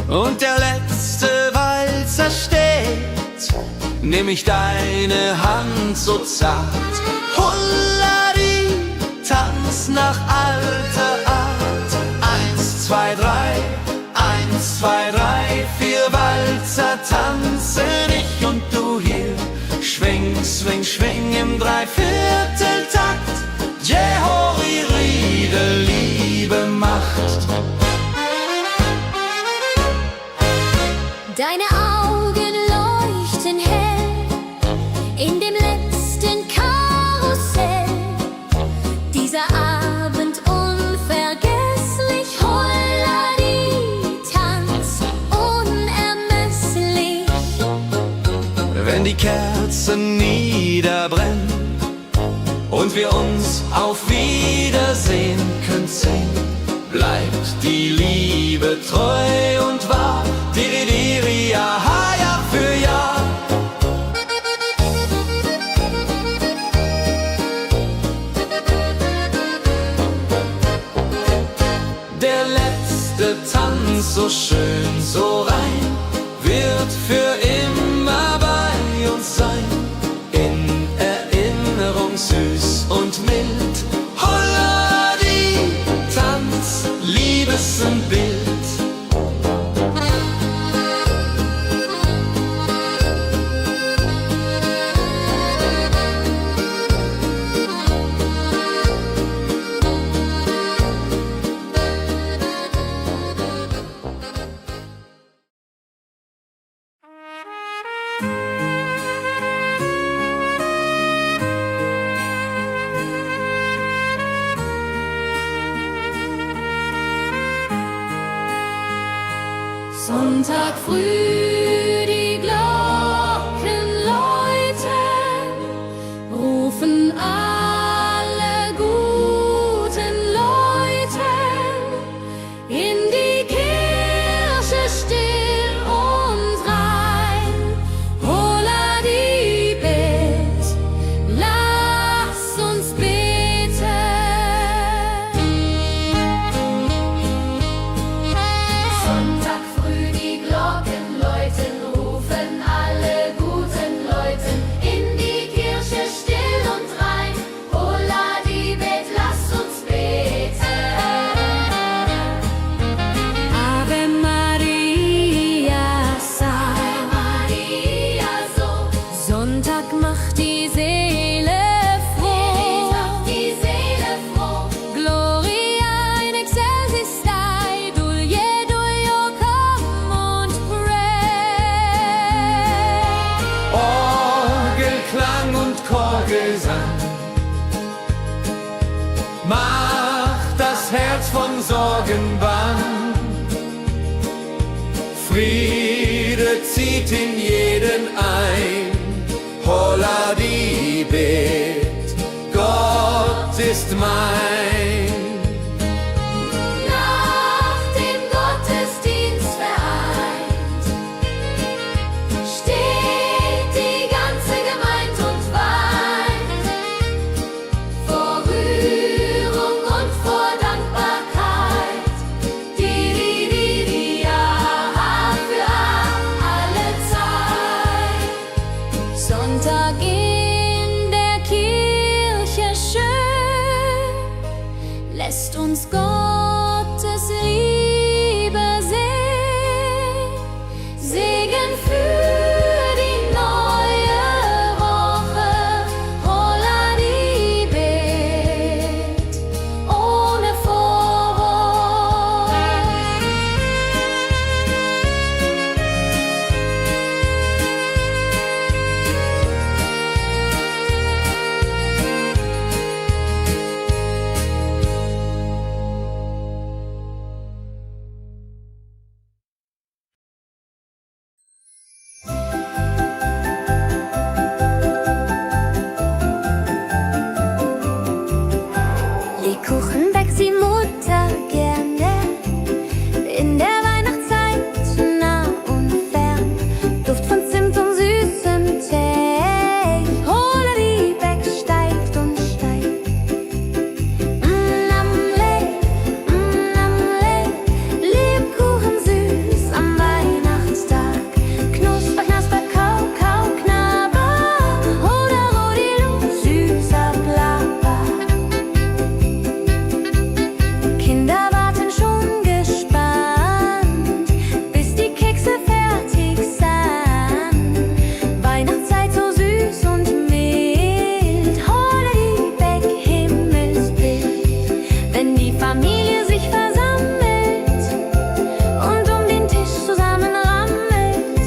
und der letzte Walzer steht, nehm ich deine Hand so zart, Hullari, tanz nach alter Art. 1, 2, 3, 1, 2, 3, 4 Walzer tanzen ich und du hier. Schwing, swing, schwing im Dreivierteltakt. Jehori Riede, Liebe macht. Deine Augen leuchten hell in dem letzten Karussell. Dieser Abend unvergesslich, Holladi, Tanz unermesslich. Wenn die Kerzen niederbrennen und wir uns auf Wiedersehen künsten, bleibt die Liebe treu und wahr. Diri, diri, so schön, so rein, wird für immer bei uns sein. In Erinnerung süß und mild. Holla die Tanz, Liebesbild. Sonntag früh die Glocken läuten, rufen alle guten Leute in die Kirche still und rein. Holla die Bet, lass uns beten. Sonntag früh die Glocken läuten, rufen alle guten Leute in die Kirche still und rein. Holla die Bet, lass uns beten. Ave Maria, Ave Maria, so. Sonntag macht die Seele froh. Die Seele froh. Gloria in excelsis Dei, dulce come und pray. Orgelklang und Chorgesang macht das Herz von Sorgen bang. Friede zieht in jeden ein. Holla die Bet, Gott ist mein. Nach dem Gottesdienst vereint steht die ganze Gemeinde und weint vor Rührung und vor Dankbarkeit. Die Jahr für alle Zeit. Sonntag in der Kirche schön lässt uns Gottes Liebe sehen. Segen für die neue Woche. Holla die Bet ohne Vorwurf. Lebkuchen backt die Mutter gerne in der Weihnachtszeit nah und fern. Duft von Zimt und süßem Tee. Holla die Beck steigt und steigt. Lebkuchen süß am Weihnachtstag. Knusper, knasper, kau, kau, knabber. Holla, rodilu, süßer Plapper. Kinder warten schon gespannt, bis die Kekse fertig sind. Weihnachtszeit so süß und mild. Holla die Beck, Himmelsbild. Wenn die Familie sich versammelt und um den Tisch zusammenrammelt,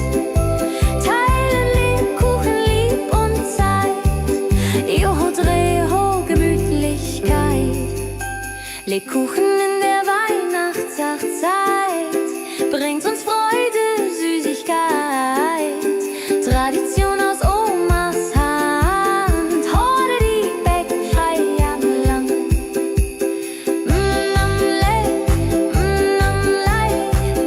teilen Lebkuchen lieb und Zeit. Joho, Dreho, Gemütlichkeit. Lebkuchen in der Weihnachtszeit bringt uns Freude, Süßigkeit. Tradition aus Omas Hand. Holla die Beck, frei am Land.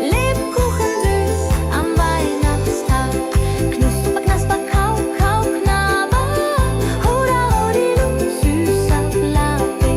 Lebkuchen süß am Weihnachtstag. Knusper, knasper, kau, kau, knabber. Holla, rodilu, süßer Plapper.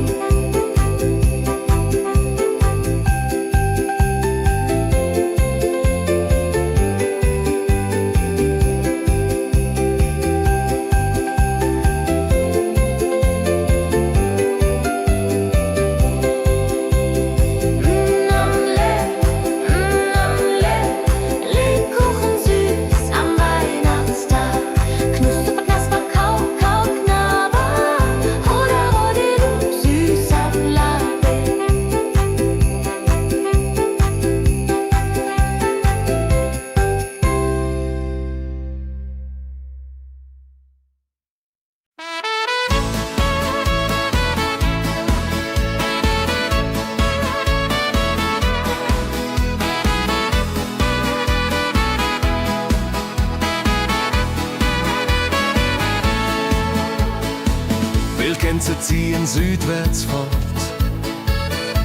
Wildgänse ziehen südwärts fort,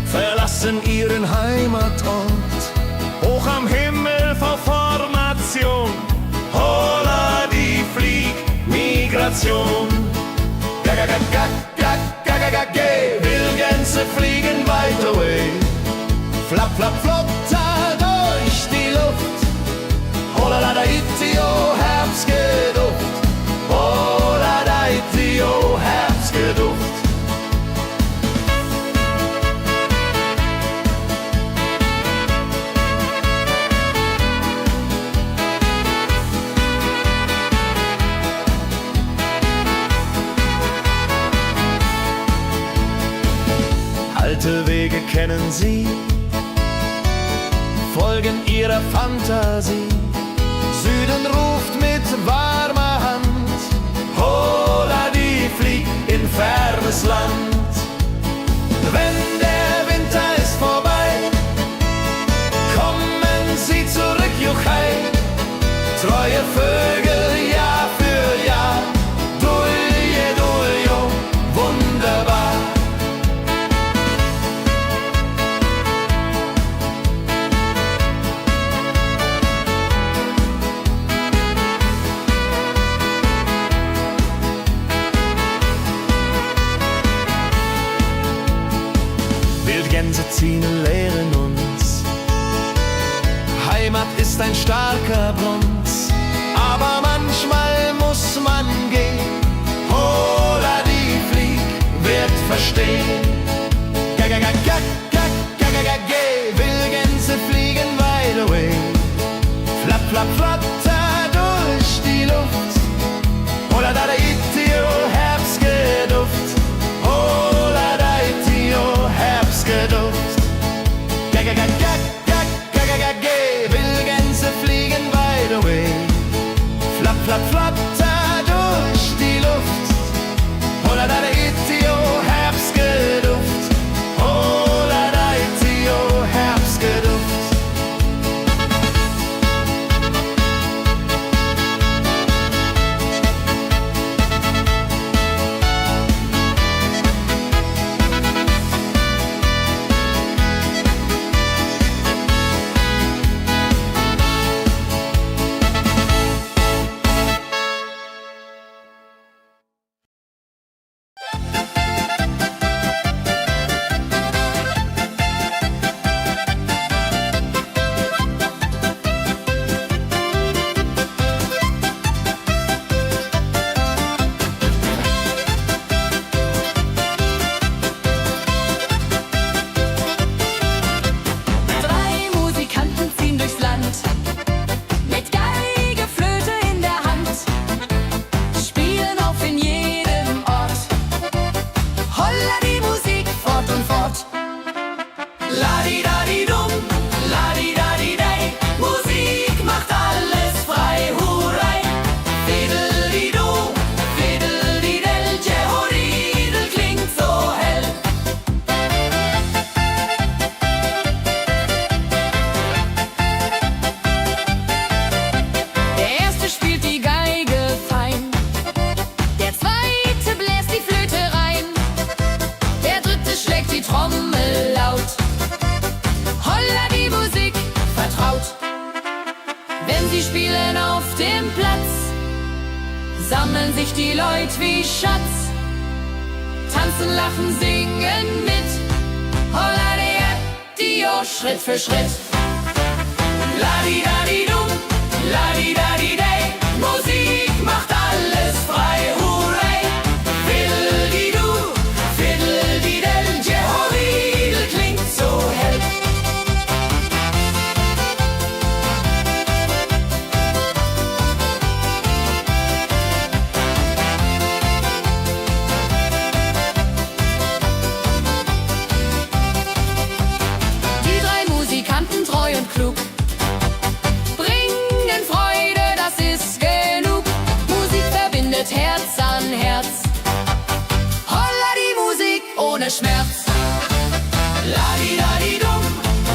verlassen ihren Heimatort. Hoch am Himmel vor Formation, holla die Fliegmigration. Wildgänse fliegen weit away, flap, flap, flop, da durch die Luft. Holla da itio, Herbstgeduft. Holla da itio, Herbstgeduft. Alte Wege kennen sie, folgen ihrer Fantasie. Süden ruft mit warmer Hand, holla die flieg in fernes Land. Wenn der Winter ist vorbei, kommen sie zurück, juchai. Treue Vögel Jahr für Jahr, dulje, duljo, wunderbar. Wildgänse ziehen, lehren uns. Heimat ist ein starker Bronz, aber manchmal muss man gehen. Holla die Flieg wird verstehen. Wildgänse fliegen wide away, flap, flap, flatter durch die Luft. Holla da itio, Herbstgeduft. Holla da itio, Herbstgeduft. Wildgänse fliegen wide away, flap, flap, flatter durch die Luft. Holla da itio, Herbstgeduft. Holla da itio, Herbstgeduft. Sammeln sich die Leute wie Schatz, tanzen, lachen, singen mit. Holla Dio, Schritt für Schritt. Ladi-dadi-dum, ladi-dadi-day, Musik macht alles frei, hurray. Fiddle-di-du, fiddle-di-del, Jehoridel klingt so hell. Treu und klug, bringen Freude, das ist genug. Musik verbindet Herz an Herz. Holla die Musik ohne Schmerz. Ladi-dadi-dum,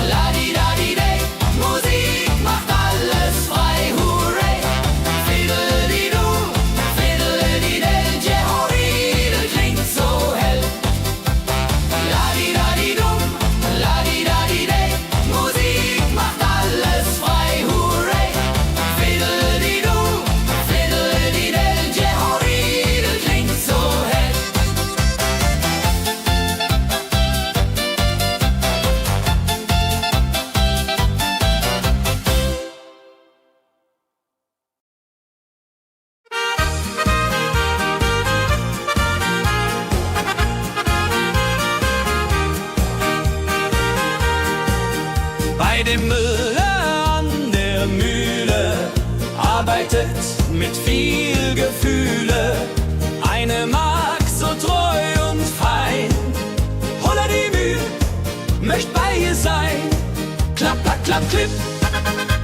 ladi-dadi-day, Musik macht alles frei, hurray. Fiddle-di-du, fiddle-di-del, Jehoridel klingt so dem Müller an der Mühle arbeitet mit viel Gefühle eine Magd so treu und fein. Holla die Mühl, möcht bei ihr sein. Klapp, klapp, klapp, klipp,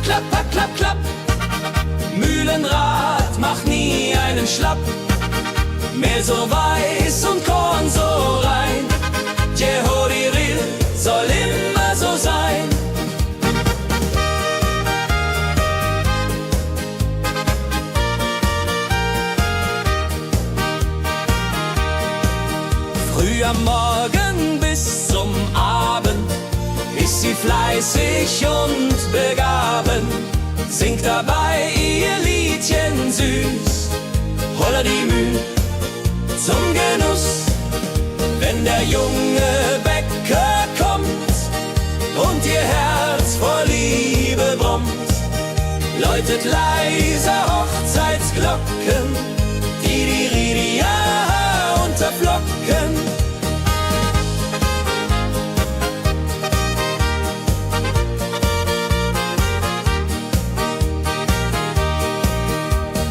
klapp, klapp, klapp, klapp. Mühlenrad macht nie einen Schlapp. Mehl so weiß und Korn so rein. Jehoriril soll immer so sein. Früh am Morgen bis zum Abend ist sie fleißig und begaben, singt dabei ihr Liedchen süß. Holla die Mühl zum Genuss, wenn der junge Bäcker kommt und ihr Herz vor Liebe brummt, läutet leiser Hochzeitsglocken, die Ridia unterflocken.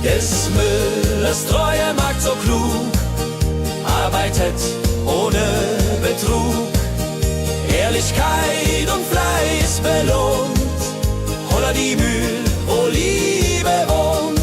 Des Müllers treue Magd so klug, arbeitet ohne Betrug, Ehrlichkeit und Fleiß belohnt. Holla die Mühl, wo Liebe wohnt.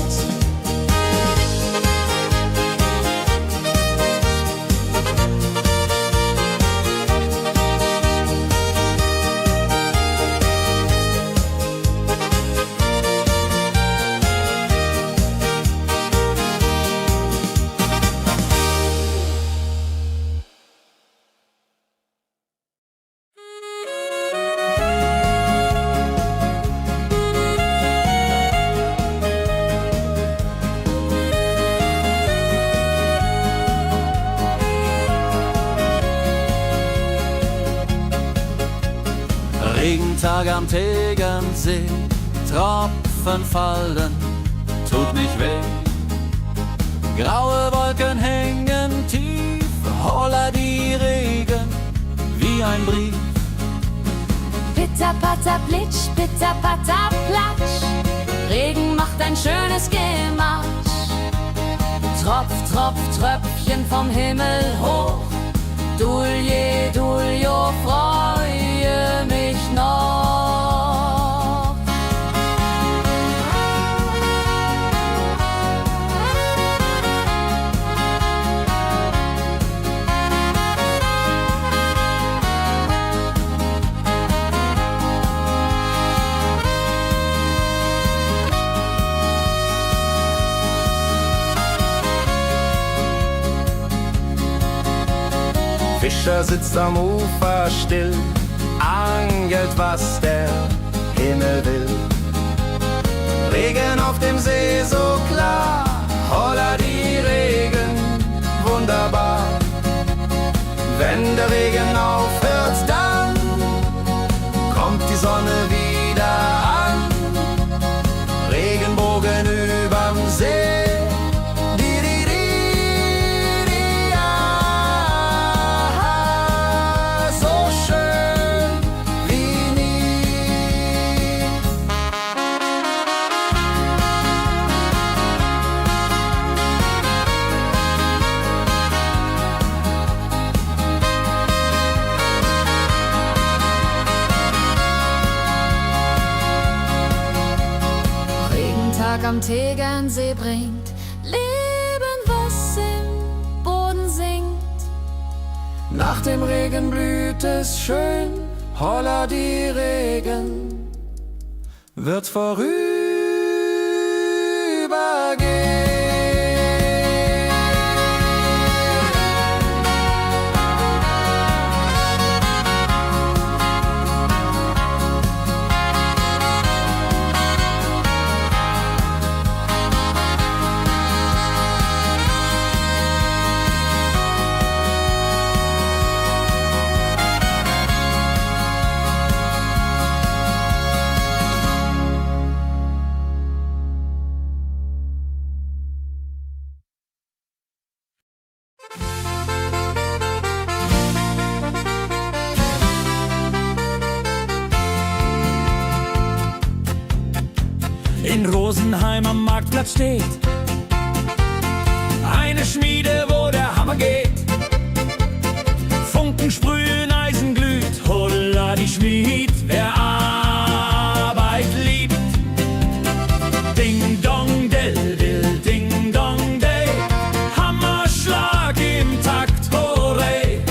Regentag am Tegernsee, Tropfen fallen, tut nicht weh. Graue Wolken hängen tief, holla die Regen wie ein Brief. Pitter, patter, plitsch, pitter, patter, platsch. Regen macht ein schönes Gematsch. Tropf, Tropf, Tröpfchen vom Himmel hoch. Dulje, Duljo, freue mich noch. Fischer sitzt am Ufer still, angelt, was der Himmel will. Regen auf dem See so klar, holla die Regen, wunderbar. Wenn der Regen aufhört, dann kommt die Sonne wieder an. Regenbogen überm See. Am Tegernsee bringt Leben, was im Boden singt. Nach dem Regen blüht es schön, holla die Regen wird vorübergehen. Rosenheim am Marktplatz steht. Eine Schmiede, wo der Hammer geht. Funken sprühen, Eisen glüht, holla die Schmied, wer Arbeit liebt. Ding dong del dill, ding dong day, Hammerschlag im Takt, hooray.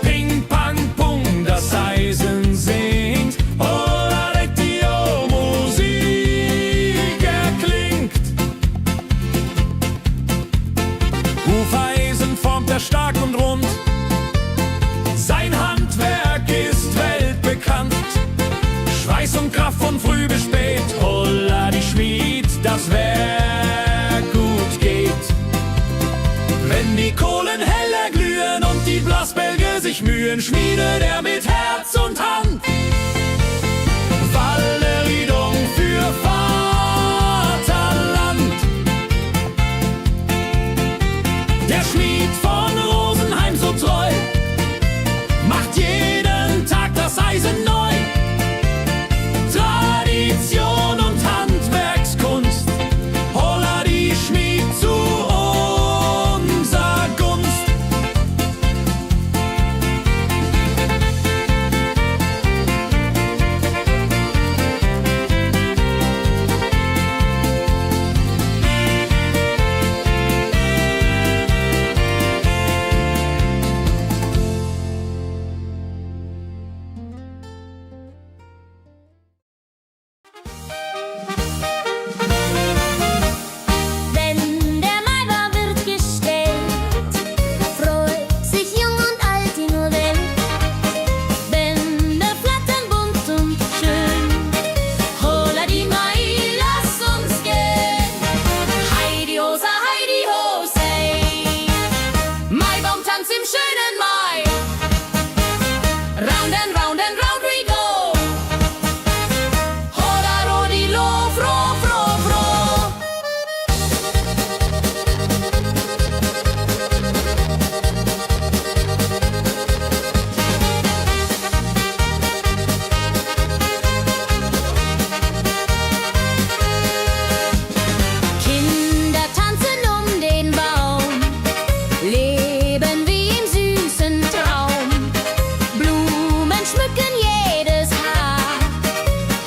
Ping pang pung, das Eisen singt, holla die Musik erklingt. Hufeisen formt er stark und rund, sein Handwerk ist weltbekannt. Schweiß und Kraft von früh bis spät, holla die Schmied, das Werk gut geht. Wenn die Kohlen heller glühen und die Blasbälge sich mühen, schmiedet er mit Herz und Hand Walleriedung für Vaterland. Der Schmied von Rosenheim so treu macht jeden Tag das Eisen neu. Tradition und Handwerkskunst, holla die Schmied zu unser Gunst. Wenn der Maibaum wird gestellt, freut sich jung und alt die nur Welt. Bänder flattern bunt und schön, holla die Mai, lass uns gehen. Heidi Hosa, Heidi Hosei, Maibaumtanz im schönen Mai. Round and round and round we go, holla rodi lo, fro, fro, fro. Kinder tanzen den Baum, leben wie im süßen Traum. Blumen schmücken jedes Haar,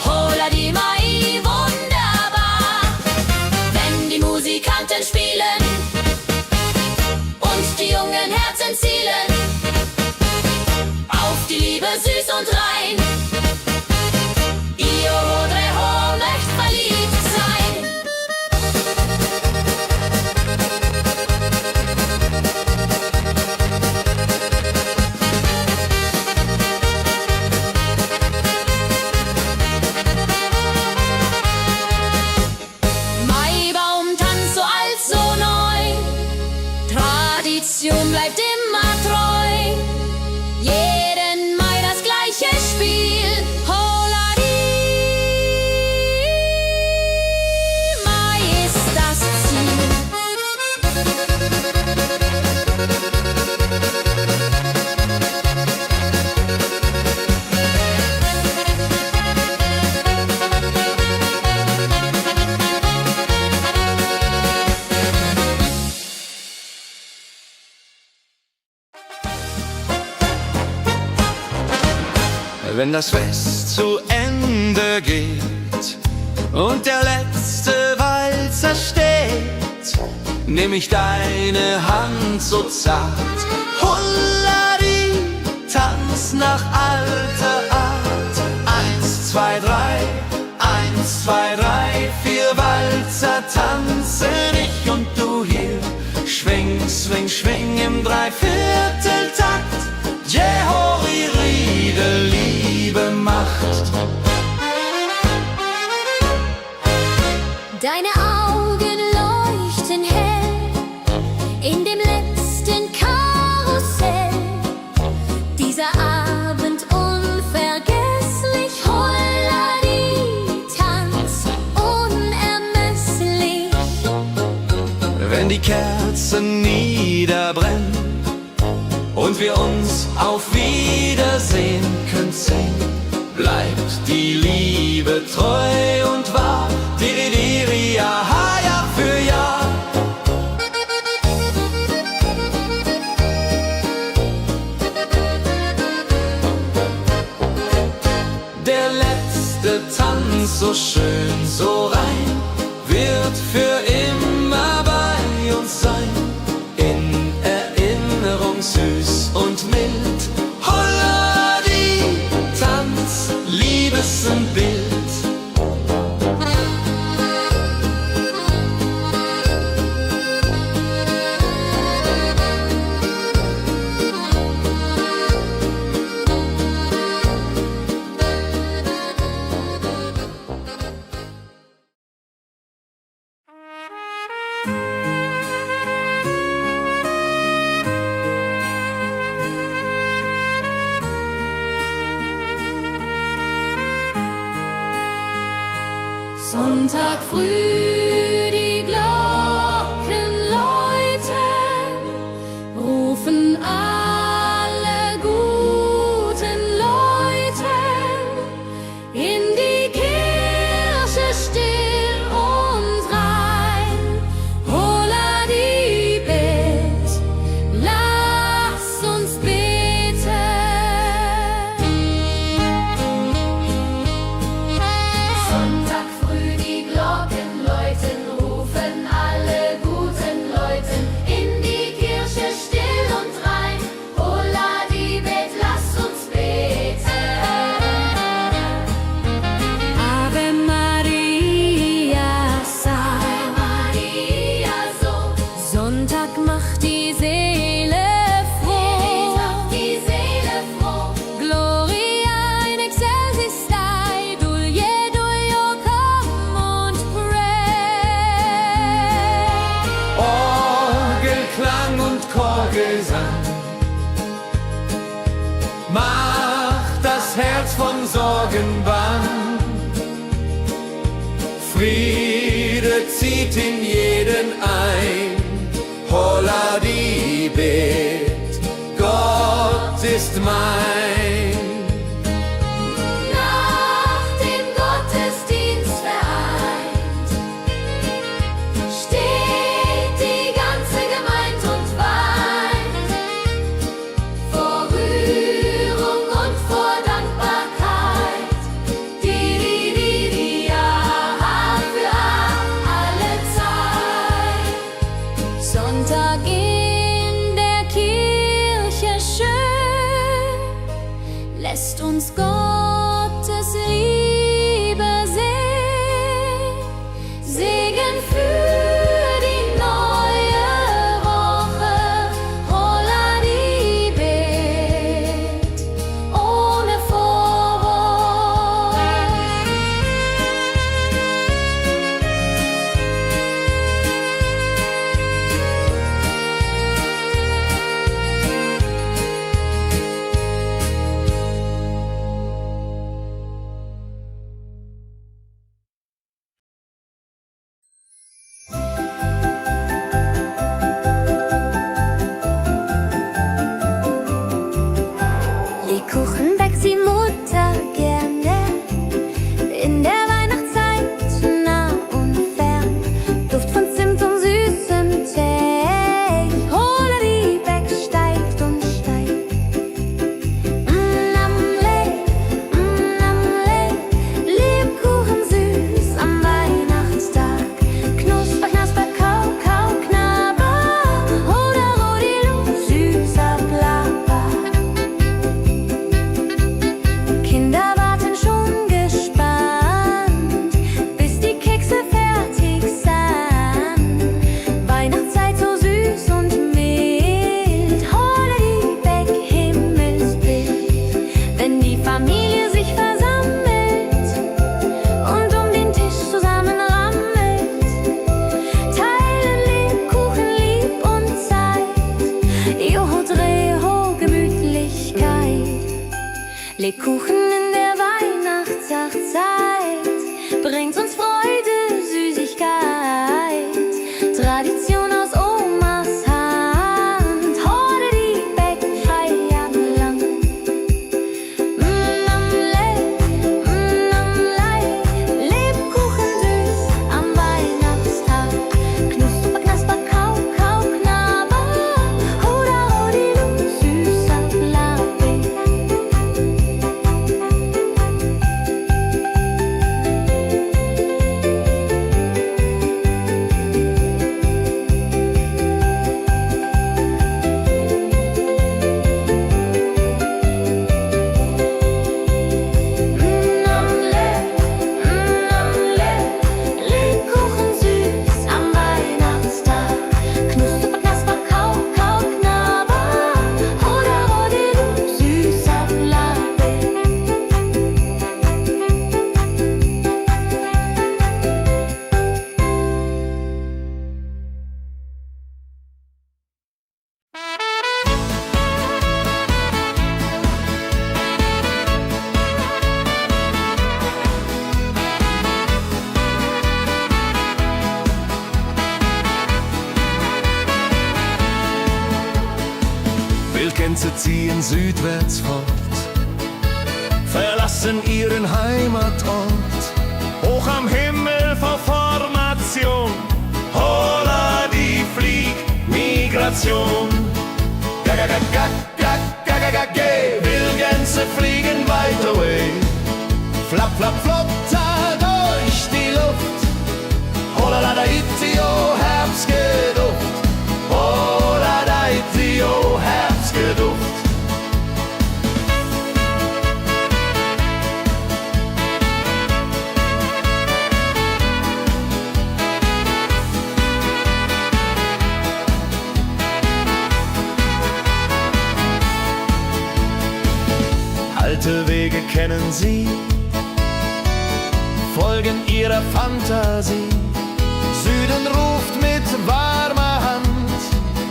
holla die Mai, wunderbar. Wenn die Musikanten spielen und die jungen Herzen zielen auf die Liebe süß und rein. Io Rodreho möcht verliebt sein. Maibaumtanz so alt, so neu, Tradition bleibt immer treu. Jeden Mai das gleiche Spiel, holla die Mai ist das Ziel. Wenn das Fest zu Ende geht und der letzte Walzer steht, nehm ich deine Hand so zart, holla die, tanz nach alter Art. 1, 2, 3, 1, 2, 3, 4 Walzer tanzen ich und du hier. Schwing, swing, schwing im Dreivierteltakt. Jehori Riede, Liebe macht. Deine Augen leuchten hell in dem letzten Karussell. Dieser Abend unvergesslich, holla die, tanz unermesslich. Wenn die Kerzen niederbrennen und wir uns auf Wiedersehen können singen, bleibt die Liebe treu und wahr. Diri, ja, Jahr für Jahr. Der letzte Tanz, so schön, so rein, wird für immer bei uns sein. In Erinnerung süß und mild. Holla die Tanz, Liebesbild. Sonntag früh, die Glocken läuten, rufen alle guten Leute in die Kirche still und rein. Holla die Bet, lass uns beten. Sonntag früh, die Glocken läuten, rufen alle guten Leute in die Kirche still und rein. Holla die Bet, lass uns beten. Ave Maria, Ave Maria, so. Sonntag macht die Seele froh. Die Seele froh. Gloria in excelsis Dei, Dulio, come und pray. Orgelklang und Chorgesang macht das Herz von Sorgen bang. Friede zieht in jeden ein. Holla die Bet, Gott ist mein. Nach dem Gottesdienst vereint steht die ganze Gemeinde und weint vor Rührung und vor Dankbarkeit. Die ja für alle Zeit. Sonntag in der Kirche schön lässt uns Gottes Liebe sehen. Segen für die neue Woche. Holla die Bet ohne Vorwurf. Lebkuchen backt die Mutter gerne in der Weihnachtszeit, nah und fern. Duft von Zimt und süßem Tee. Holla die Beck steigt und steigt. Lebkuchen süß am Weihnachtstag. Knusper, knasper, kau, kau, knabber. Holla, rodilu, süßer Plapper. Kinder warten schon gespannt, bis die Kekse fertig sind. Weihnachtszeit so süß und mild. Holla die Beck, Himmelsbild. Wenn die Familie sich versammelt und um den Tisch zusammen rammelt, teilen Lebkuchen lieb und Zeit. Joho, Dreho, Gemütlichkeit. Lebkuchen in der Weihnachtszeit bringt uns Freude, Süßigkeit. Tradition aus Omas Hand. Holla die Beck, Feierland. ziehen südwärts fort, verlassen ihren Heimatort. Hoch am Himmel vor Formation, holla die Fliegmigration. Wildgänse fliegen weit away, flap, flap, flop, da durch die Luft. Holla da itio, Herbstgeduft. Holla da itio, Herbstgeduft. Alte Wege kennen sie, folgen ihrer Fantasie. Süden ruft mit warmer Hand,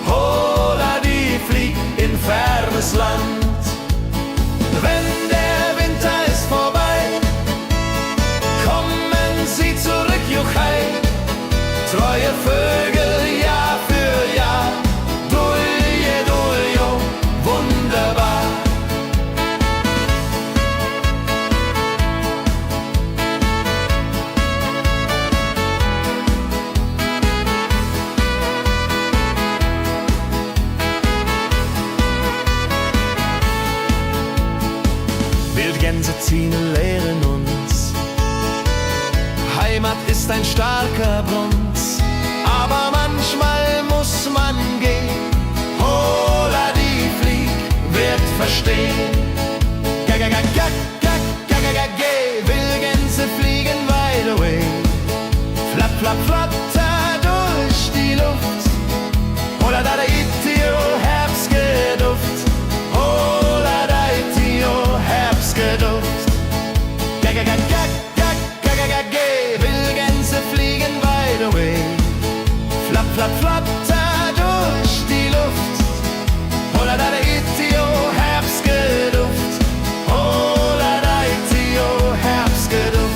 holla die flieg in fernes Land. Wenn der Winter ist vorbei, kommen sie zurück, juchai. Treue Vögel Jahr für Jahr, dulje, duljo, wunderbar. Wildgänse ziehen, lehren uns, Heimat ist ein starker Bronz, aber manchmal muss man gehen. Holla die flieg, wird verstehen. Wildgänse fliegen wide away, flap, flap, flatter durch die Luft. Holla da itio, Herbstgeduft. Holla da itio, Herbstgeduft. Wildgänse fliegen wide away, flap, flap, flatter durch die Luft. Holla da itio, Herbstgeduft. Holla da itio, Herbstgeduft.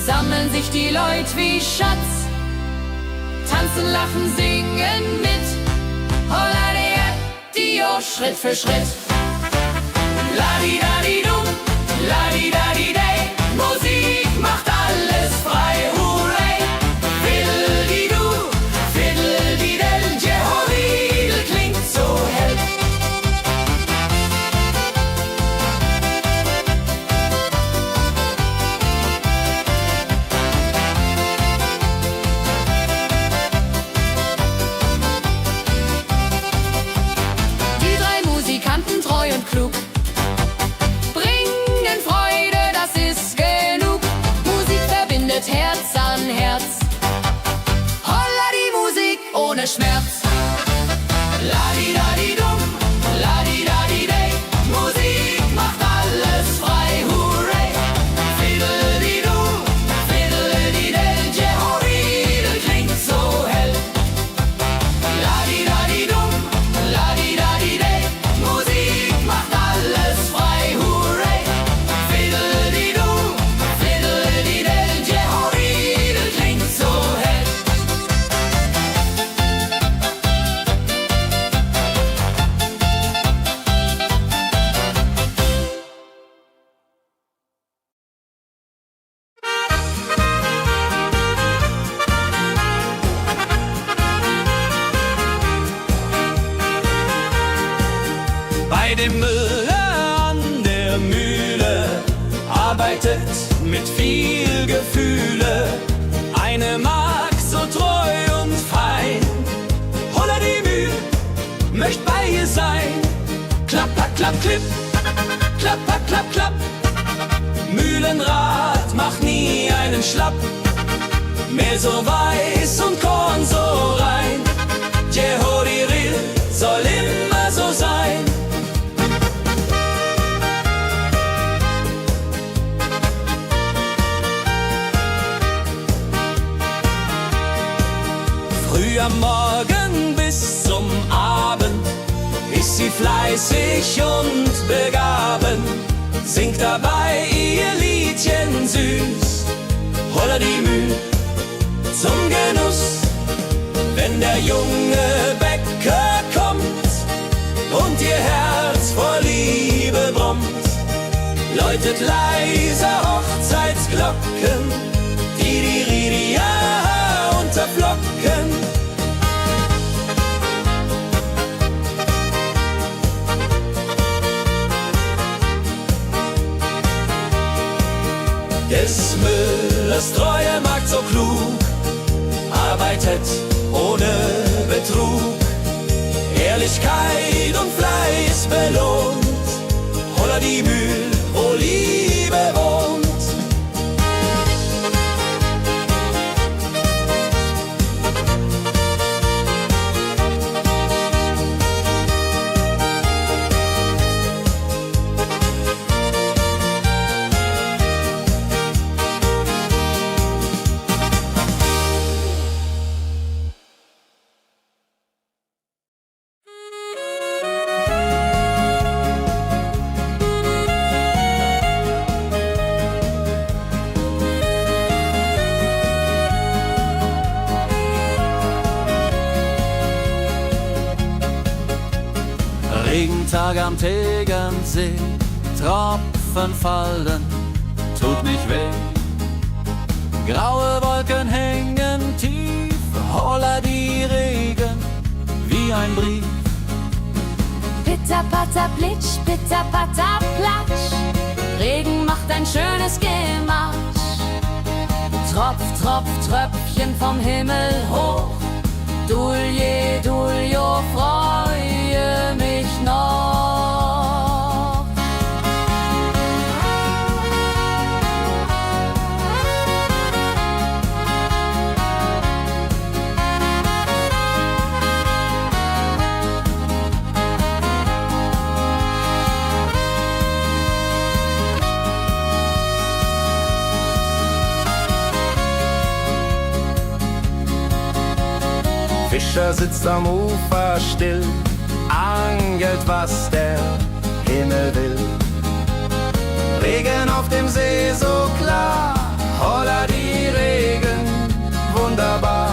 Sammeln sich die Leute wie Schatz, tanzen, lachen, singen mit. Holla Dio, Schritt für Schritt. La-di-da-di-dum, la-di-da-di-day, Musik macht alles frei, hurray. Fiddle-di-du, fiddle-di-del, Jehoridel klingt so hell. Treu und klug, bringen Freude, das ist genug. Musik verbindet Herz an Herz. Holla die Musik ohne Schmerz. La-di-da-di-dum, la-di-da-di-day, Musik macht alles frei, hurray. Fiddle-di-du, fiddle-di-del, Jehoridel klingt so hell. Bei dem Müller an der Mühle arbeitet mit viel Gefühle eine Magd so treu und fein. Holla die Mühl, möcht bei ihr sein. Klapp, klapp, klipp, klapp, klapp, klapp. Mühlenrad macht nie einen Schlapp. Mehl so weiß und Korn so rein. Jehodiril soll immer so sein. Früh am Morgen bis zum Abend ist sie fleißig und begaben, singt dabei ihr Liedchen süß. Holla die Mühl zum Genuss, wenn der junge Bäcker kommt und ihr Herz vor Liebe brummt, läutet leiser Hochzeitsglocken, die Ridia unterflocken. Des Müllers treue Magd so klug, arbeitet ohne Betrug, Ehrlichkeit und Fleiß belohnt. Holla die Mühl, wo Liebe wohnt. Regentag am Tegernsee, Tropfen fallen, tut nicht weh. Graue Wolken hängen tief, holla die Regen wie ein Brief. Pitter, patter, plitsch, pitter, patter, platsch. Regen macht ein schönes Gemarsch. Tropf, tropf, Tröpfchen vom Himmel hoch. Dulje, duljo, freue mich noch. Fischer sitzt am Ufer still, angelt, was der Himmel will. Regen auf dem See so klar, holla die Regen, wunderbar.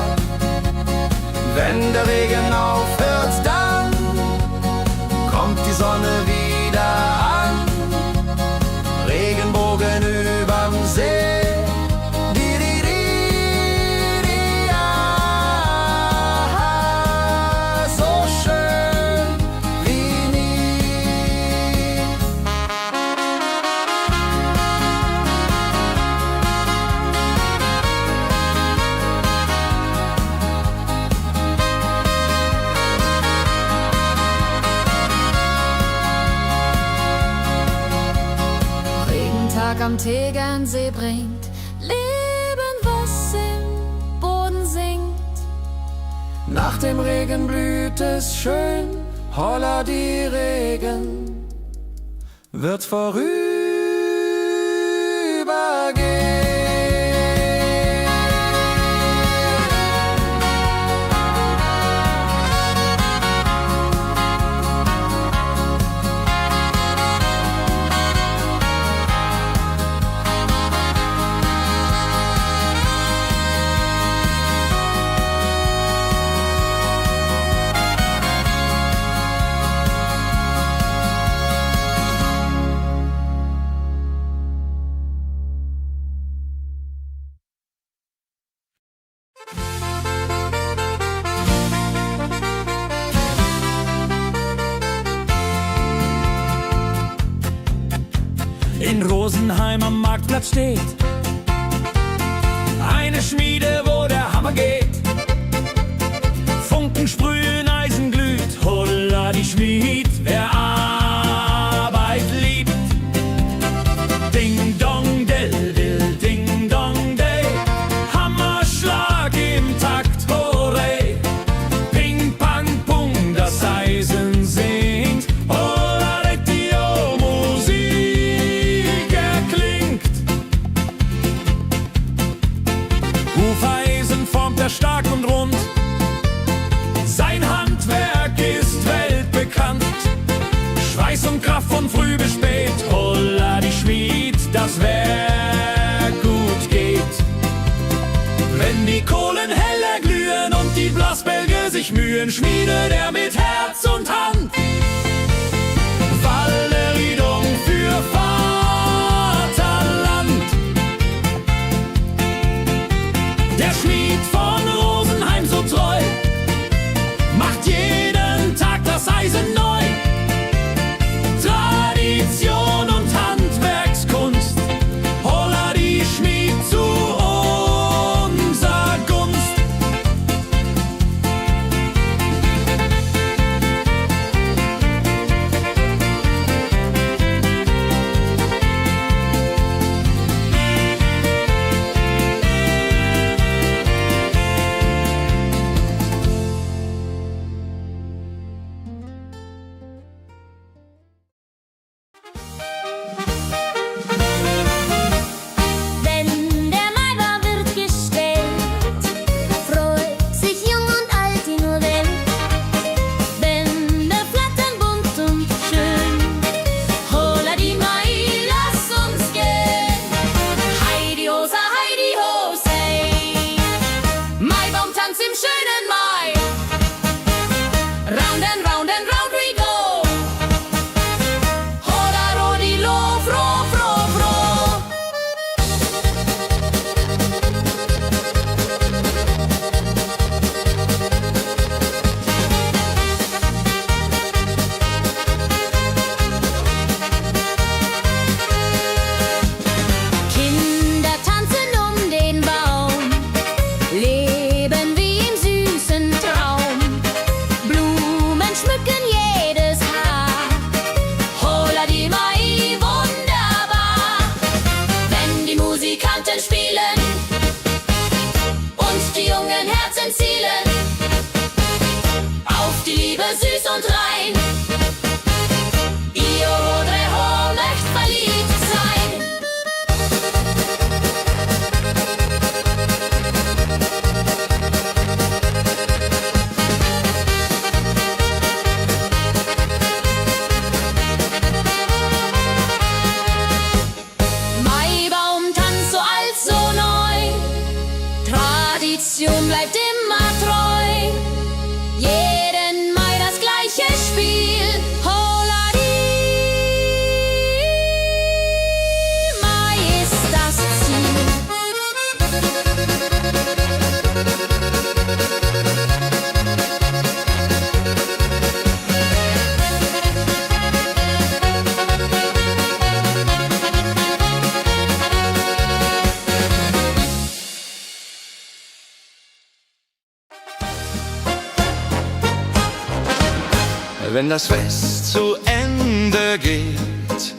Wenn der Regen aufhört, dann kommt die Sonne wieder an. Regenbogen überm See. Am Tegernsee bringt Leben, was im Boden singt. Nach dem Regen blüht es schön, holla die Regen wird vorübergehen. Rosenheim am Marktplatz steht. Eine Schmiede, wo der Hammer geht. Funken sprühen, Eisen glüht, holla die Schmied, wer Arbeit liebt. Ding dong dill dill, ding dong day, Hammerschlag im Takt, hooray. Ping pang pung, das Eisen singt, holla die Musik erklingt. Hufeisen formt er stark und rund, sein Handwerk ist weltbekannt. Schweiß und Kraft von früh bis spät, holla die Schmied, das Werk gut geht. Wenn die Kohlen heller glühen und die Blasbälge sich mühen, schmiedet er mit Herz und Hand Walleriedung für Vaterland. Der Schmied von Rosenheim so treu macht jeden Tag das Eisen neu. Tradition und Handwerkskunst, holla die Schmied zu unser Gunst. Wenn der Maibaum wird gestellt, freut sich jung und alt die nur Welt. Bänder flattern bunt und schön, holla die Mai, lass uns gehen. Heidi Hosa, Heidi Hosei, Maibaumtanz im schönen Mai. Round and round and round we go. Holla rodi lo, fro, fro, fro. Kinder tanzen um den Baum, leben wie im süßen Traum. Blumen schmücken jedes Haar, holla die Mai, wunderbar. Wenn die Musikanten spielen und die jungen Herzen zielen auf die Liebe süß und rein. Io Rodreho möcht verliebt sein. Maibaumtanz so alt, so neu, Tradition bleibt immer treu. Jeden Mai das gleiche Spiel, holla die Mai ist das Ziel. Wenn das Fest zu Ende geht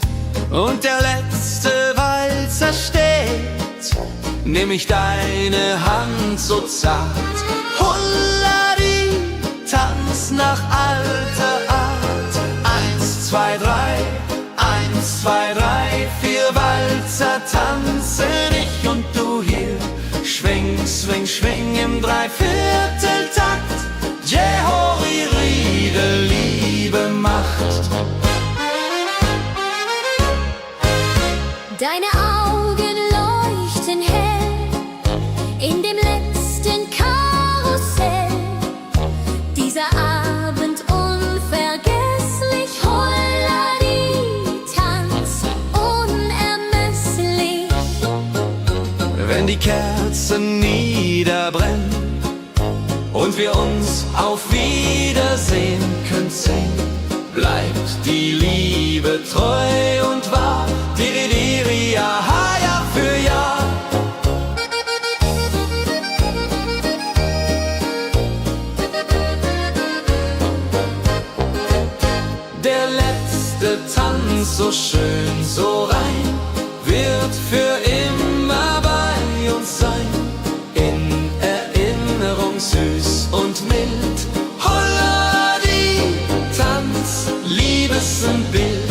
und der letzte Walzer steht, nehm ich deine Hand so zart, Hulladi, tanz nach alter Art. 1, 2, 3, 1, 2, 3, 4 Walzer tanzen ich und du hier. Schwing, swing, schwing im Dreivierteltakt. Jehori Riede, Liebe macht. Deine Augen leuchten hell in dem letzten Karussell. Dieser Abend unvergesslich, Holladi, Tanz unermesslich. Wenn die Kerzen niederbrennen und wir uns auf Wiedersehen künsten, bleibt die Liebe treu und wahr. Diri, diri, Tanz, so schön, so rein, wird für immer bei uns sein. In Erinnerung süß und mild. Holla die Tanz, Liebesbild.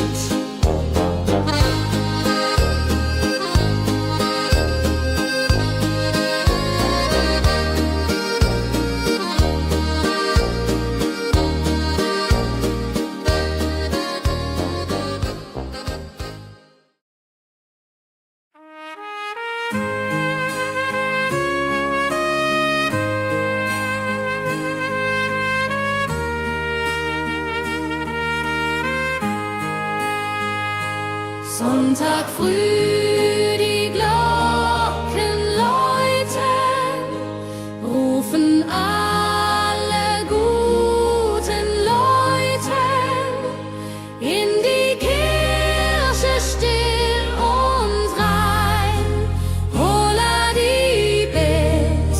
Sonntag früh, die Glocken läuten, rufen alle guten Leute in die Kirche still und rein. Holla die Bet,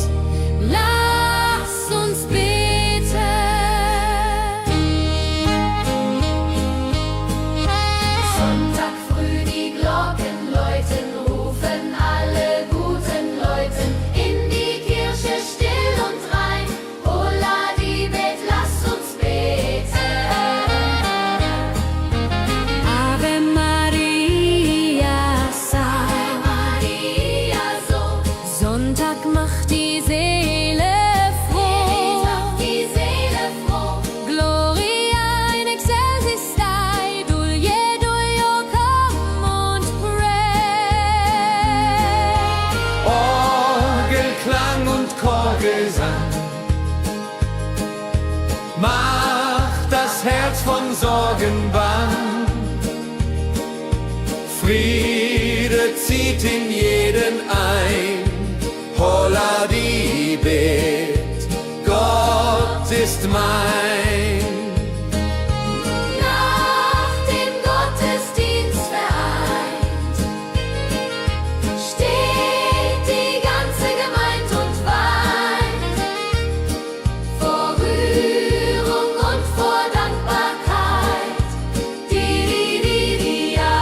lass uns beten. Sonntag früh, die Glocken läuten, rufen alle guten Leute in die Kirche still und rein. Holla die Bet, lass uns beten. Ave Maria, Ave Maria, so. Sonntag macht die Seele froh. Die Seele froh. Gloria in excelsis Dei, Dulio come und pray. Orgelklang und Chorgesang macht das Herz von Sorgen bang. Friede zieht in jeden ein. Holla die Bet, Gott ist mein. Nach dem Gottesdienst vereint steht die ganze Gemeinde und weint vor Rührung und vor Dankbarkeit. Die ja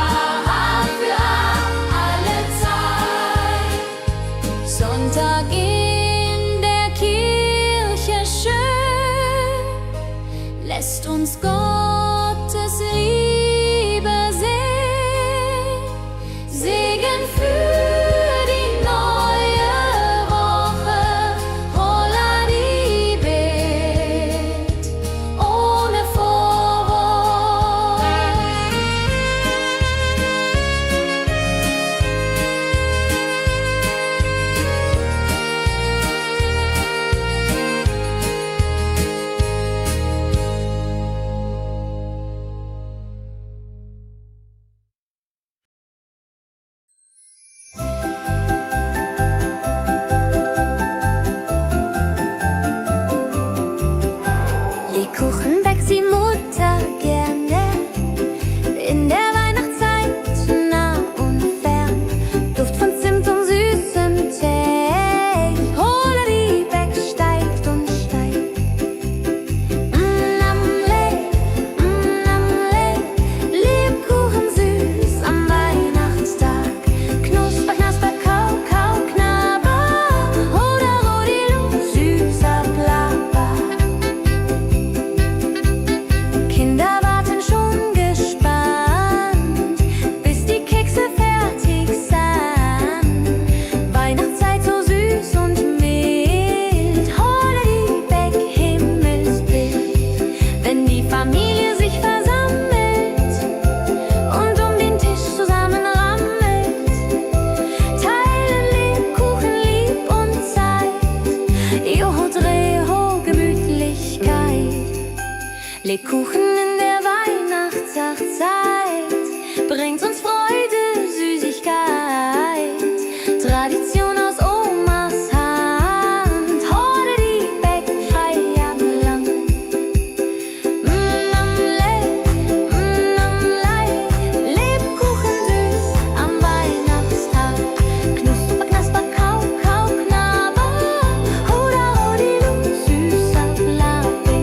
für alle Zeit. Sonntag in der Kirche schön lässt uns Gottes Liebe sehen. Segen für die neue Woche. Holla die Bet ohne Vorwurf. Lebkuchen backt die Mutter gerne in der Weihnachtszeit, nah und fern. Duft von Zimt und süßem Tee. Holla die Beck steigt und steigt. Lebkuchen süß am Weihnachtstag. Knusper, knasper, kau, kau, knabber. Oder Rodilu, süßer Plapper. Kinder warten schon gespannt, bis die Kekse fertig sind. Weihnachtszeit so süß und mild. Holla die Beck, Himmelsbild. Wenn die Familie sich versammelt und um den Tisch zusammenrammelt, teilen Lebkuchen lieb und Zeit. Joho, Dreho, Gemütlichkeit. Lebkuchen in der Weihnachtszeit bringt uns Freude, Süßigkeit. Tradition aus Omas Hand. Holla die Beck, Feierland. Lebkuchen süß am Weihnachtstag. Knusper, knasper, kau, kau, knabber. Oder Rodilu, süßer Plapper.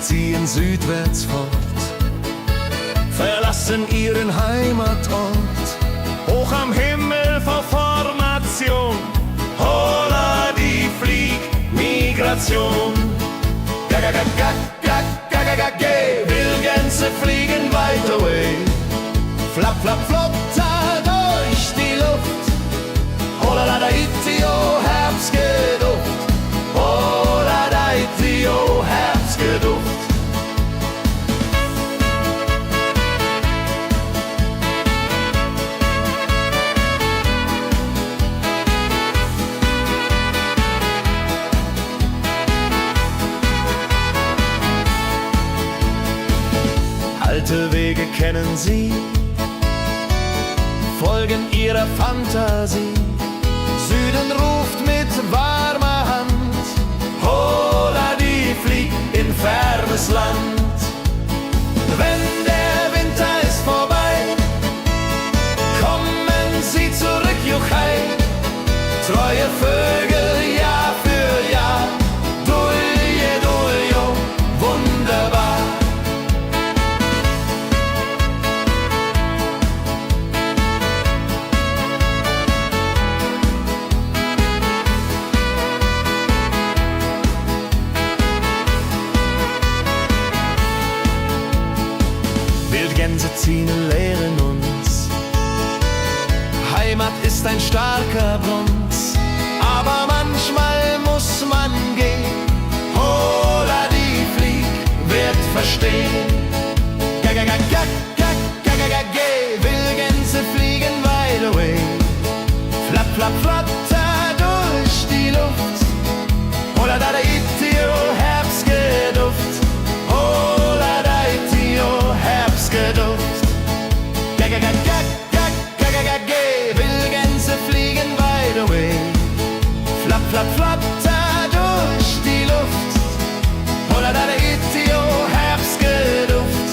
ziehen südwärts fort, verlassen ihren Heimatort. Hoch am Himmel vor Formation, holla die Fliegmigration. Wildgänse fliegen weit away. Flap, flap, flop, da durch die Luft. Holla da itio, Herbstgeduft. Holla da itio, Herbstgeduft. Alte Wege kennen sie, folgen ihrer Fantasie. Süden ruft mit warmer Hand, holla die flieg in fernes Land. Wenn der Winter ist vorbei, kommen sie zurück, Juchai. Treue Vögel, Jahr für Jahr, dulje, duljo, wunderbar. Wildgänse ziehen, lehren uns. Heimat ist ein starker Bronz, aber manchmal muss man gehen. Holla die Flieg wird verstehen. Wildgänse fliegen wide away. Flap, flap, flatter durch die Luft. Holla da itio, Herbstgeduft. Holla da itio, Herbstgeduft. Wildgänse fliegen wide away. Flap, flap, flatter durch die Luft. Holla da itio, Herbstgeduft.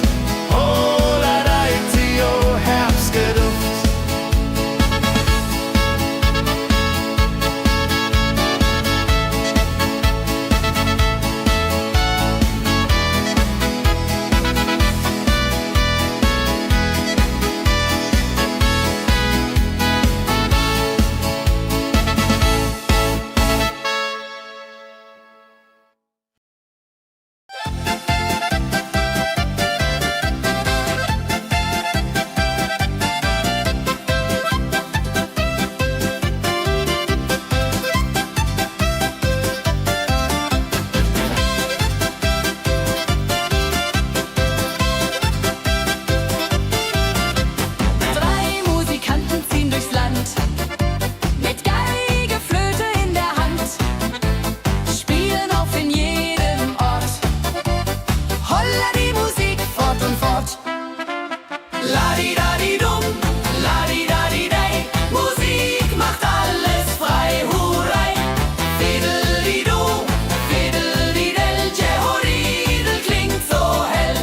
Holla da itio, Herbstgeduft. Ladi-dadi-dum, ladi-dadi-dei, Musik macht alles frei, hurrei. Fiddeli-du, fiddeli-del, Jehoridel klingt so hell.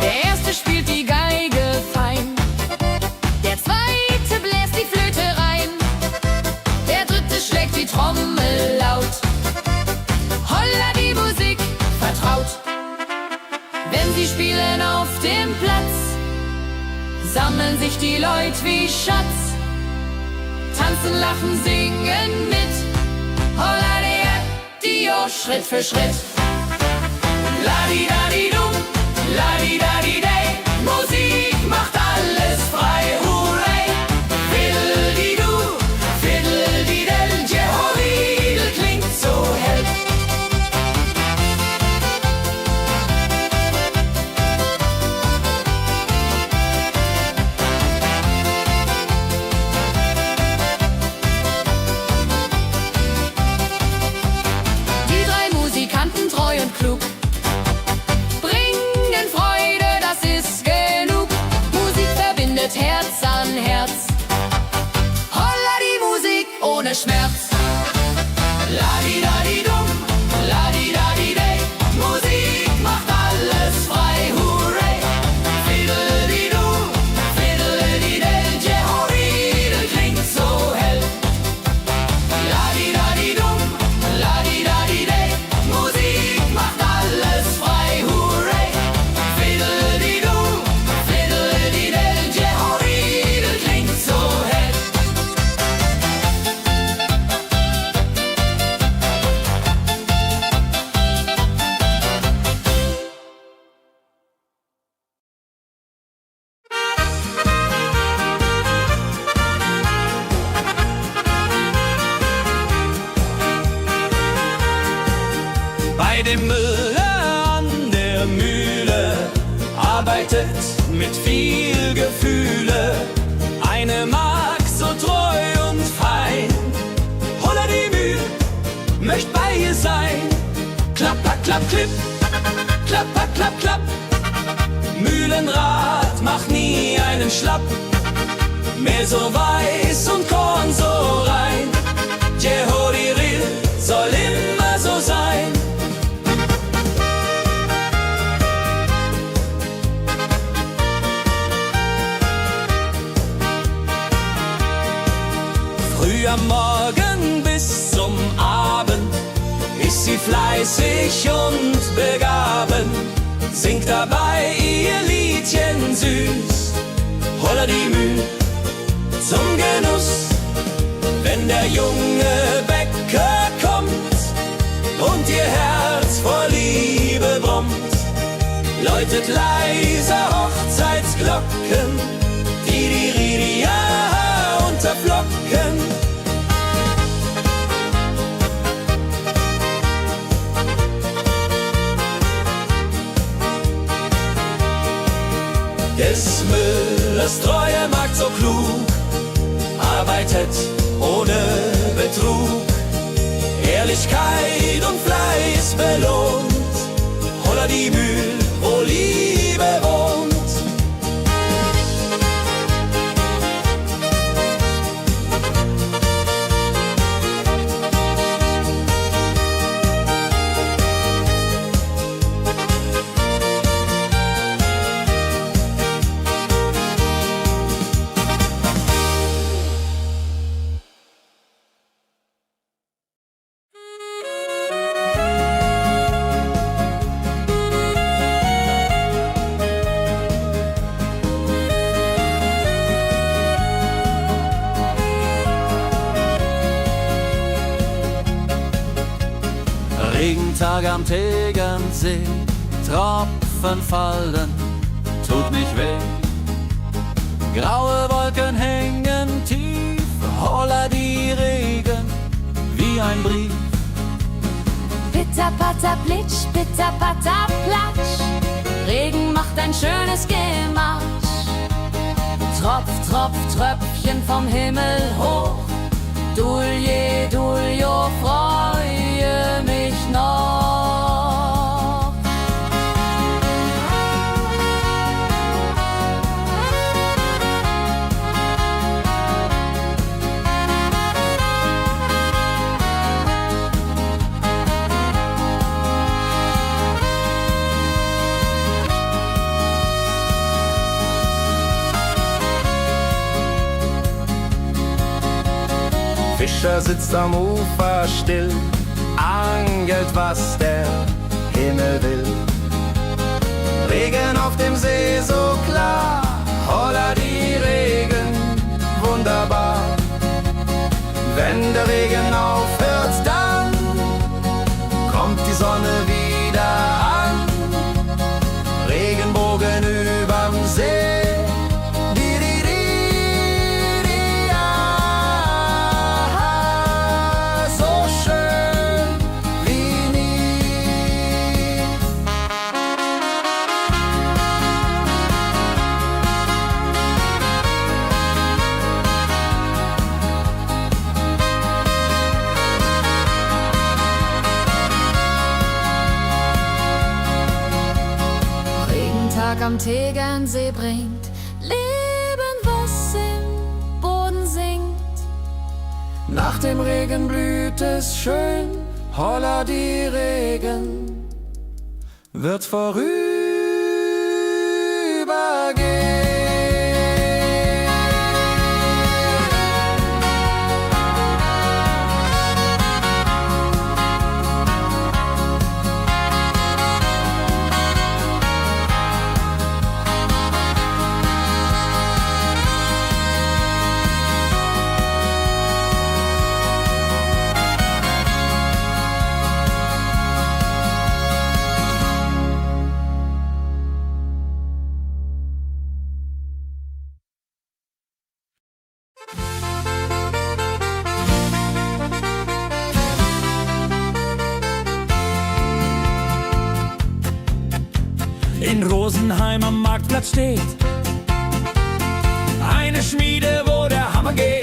Der erste spielt die Geige fein, der zweite bläst die Flöte rein, der dritte schlägt die Trommel laut. Holla die Musik vertraut. Wenn sie spielen auf dem Platz, sammeln sich die Leute wie Schatz. Tanzen, lachen, singen mit. Holla der Dio, Schritt für Schritt. Ladi-dadi-dum, ladi-dadi-dei, Musik macht alles frei, hurrei. Fiddeli-du, fiddeli-del, Jehoridel klingt so hell. Die drei Musikanten, treu und klug, bringen Freude, das ist genug. Musik verbindet Herz an Herz. Holla die Musik ohne Schmerz. Ladi-dadi-dum, ladi-dadi-dei, Musik macht alles frei, hurrei. Fiddeli-du, fiddeli-del, Jehoridel klingt so hell. bei dem Müller an der Mühle arbeitet mit viel Gefühle eine Magd so treu und fein. Holla die Mühl, möcht bei ihr sein. Klapper, klapp, klipp, klapper, klapp, klapp. Mühlenrad macht nie einen Schlapp. Mehr so weiß und Korn so rein. Jehoriril soll immer so sein. Früh am Morgen bis zum Abend ist sie fleißig und begaben, singt dabei ihr Liedchen süß. Holla die Mühl zum Genuss, wenn der junge Bäcker kommt und ihr Herz vor Liebe brummt, läutet leiser Hochzeitsglocken, die Ridia unterflocken. Des Müllers treue Magd so klug, arbeitet ohne Betrug, Ehrlichkeit und Fleiß belohnt. Holla die Mühl, wo Liebe wohnt. Regentag am Tegernsee, Tropfen fallen, tut nicht weh. Graue Wolken hängen tief, holla die Regen wie ein Brief. Pitter, patter, plitsch, pitter, patter, platsch. Regen macht ein schönes Gemarsch. Tropf, Tropf, Tröpfchen vom Himmel hoch. Dulje, Duljo, freue mich noch. Fischer sitzt am Ufer still, angelt, was der Himmel will. Regen auf dem See so klar, holla die Regen, wunderbar. Wenn der Regen aufhört, dann kommt die Sonne wieder an. Regenbogen überm See. Am Tegernsee bringt Leben, was im Boden singt. Nach dem Regen blüht es schön, holla die Regen wird vorübergehen. in Rosenheim am Marktplatz steht eine Schmiede, wo der Hammer geht.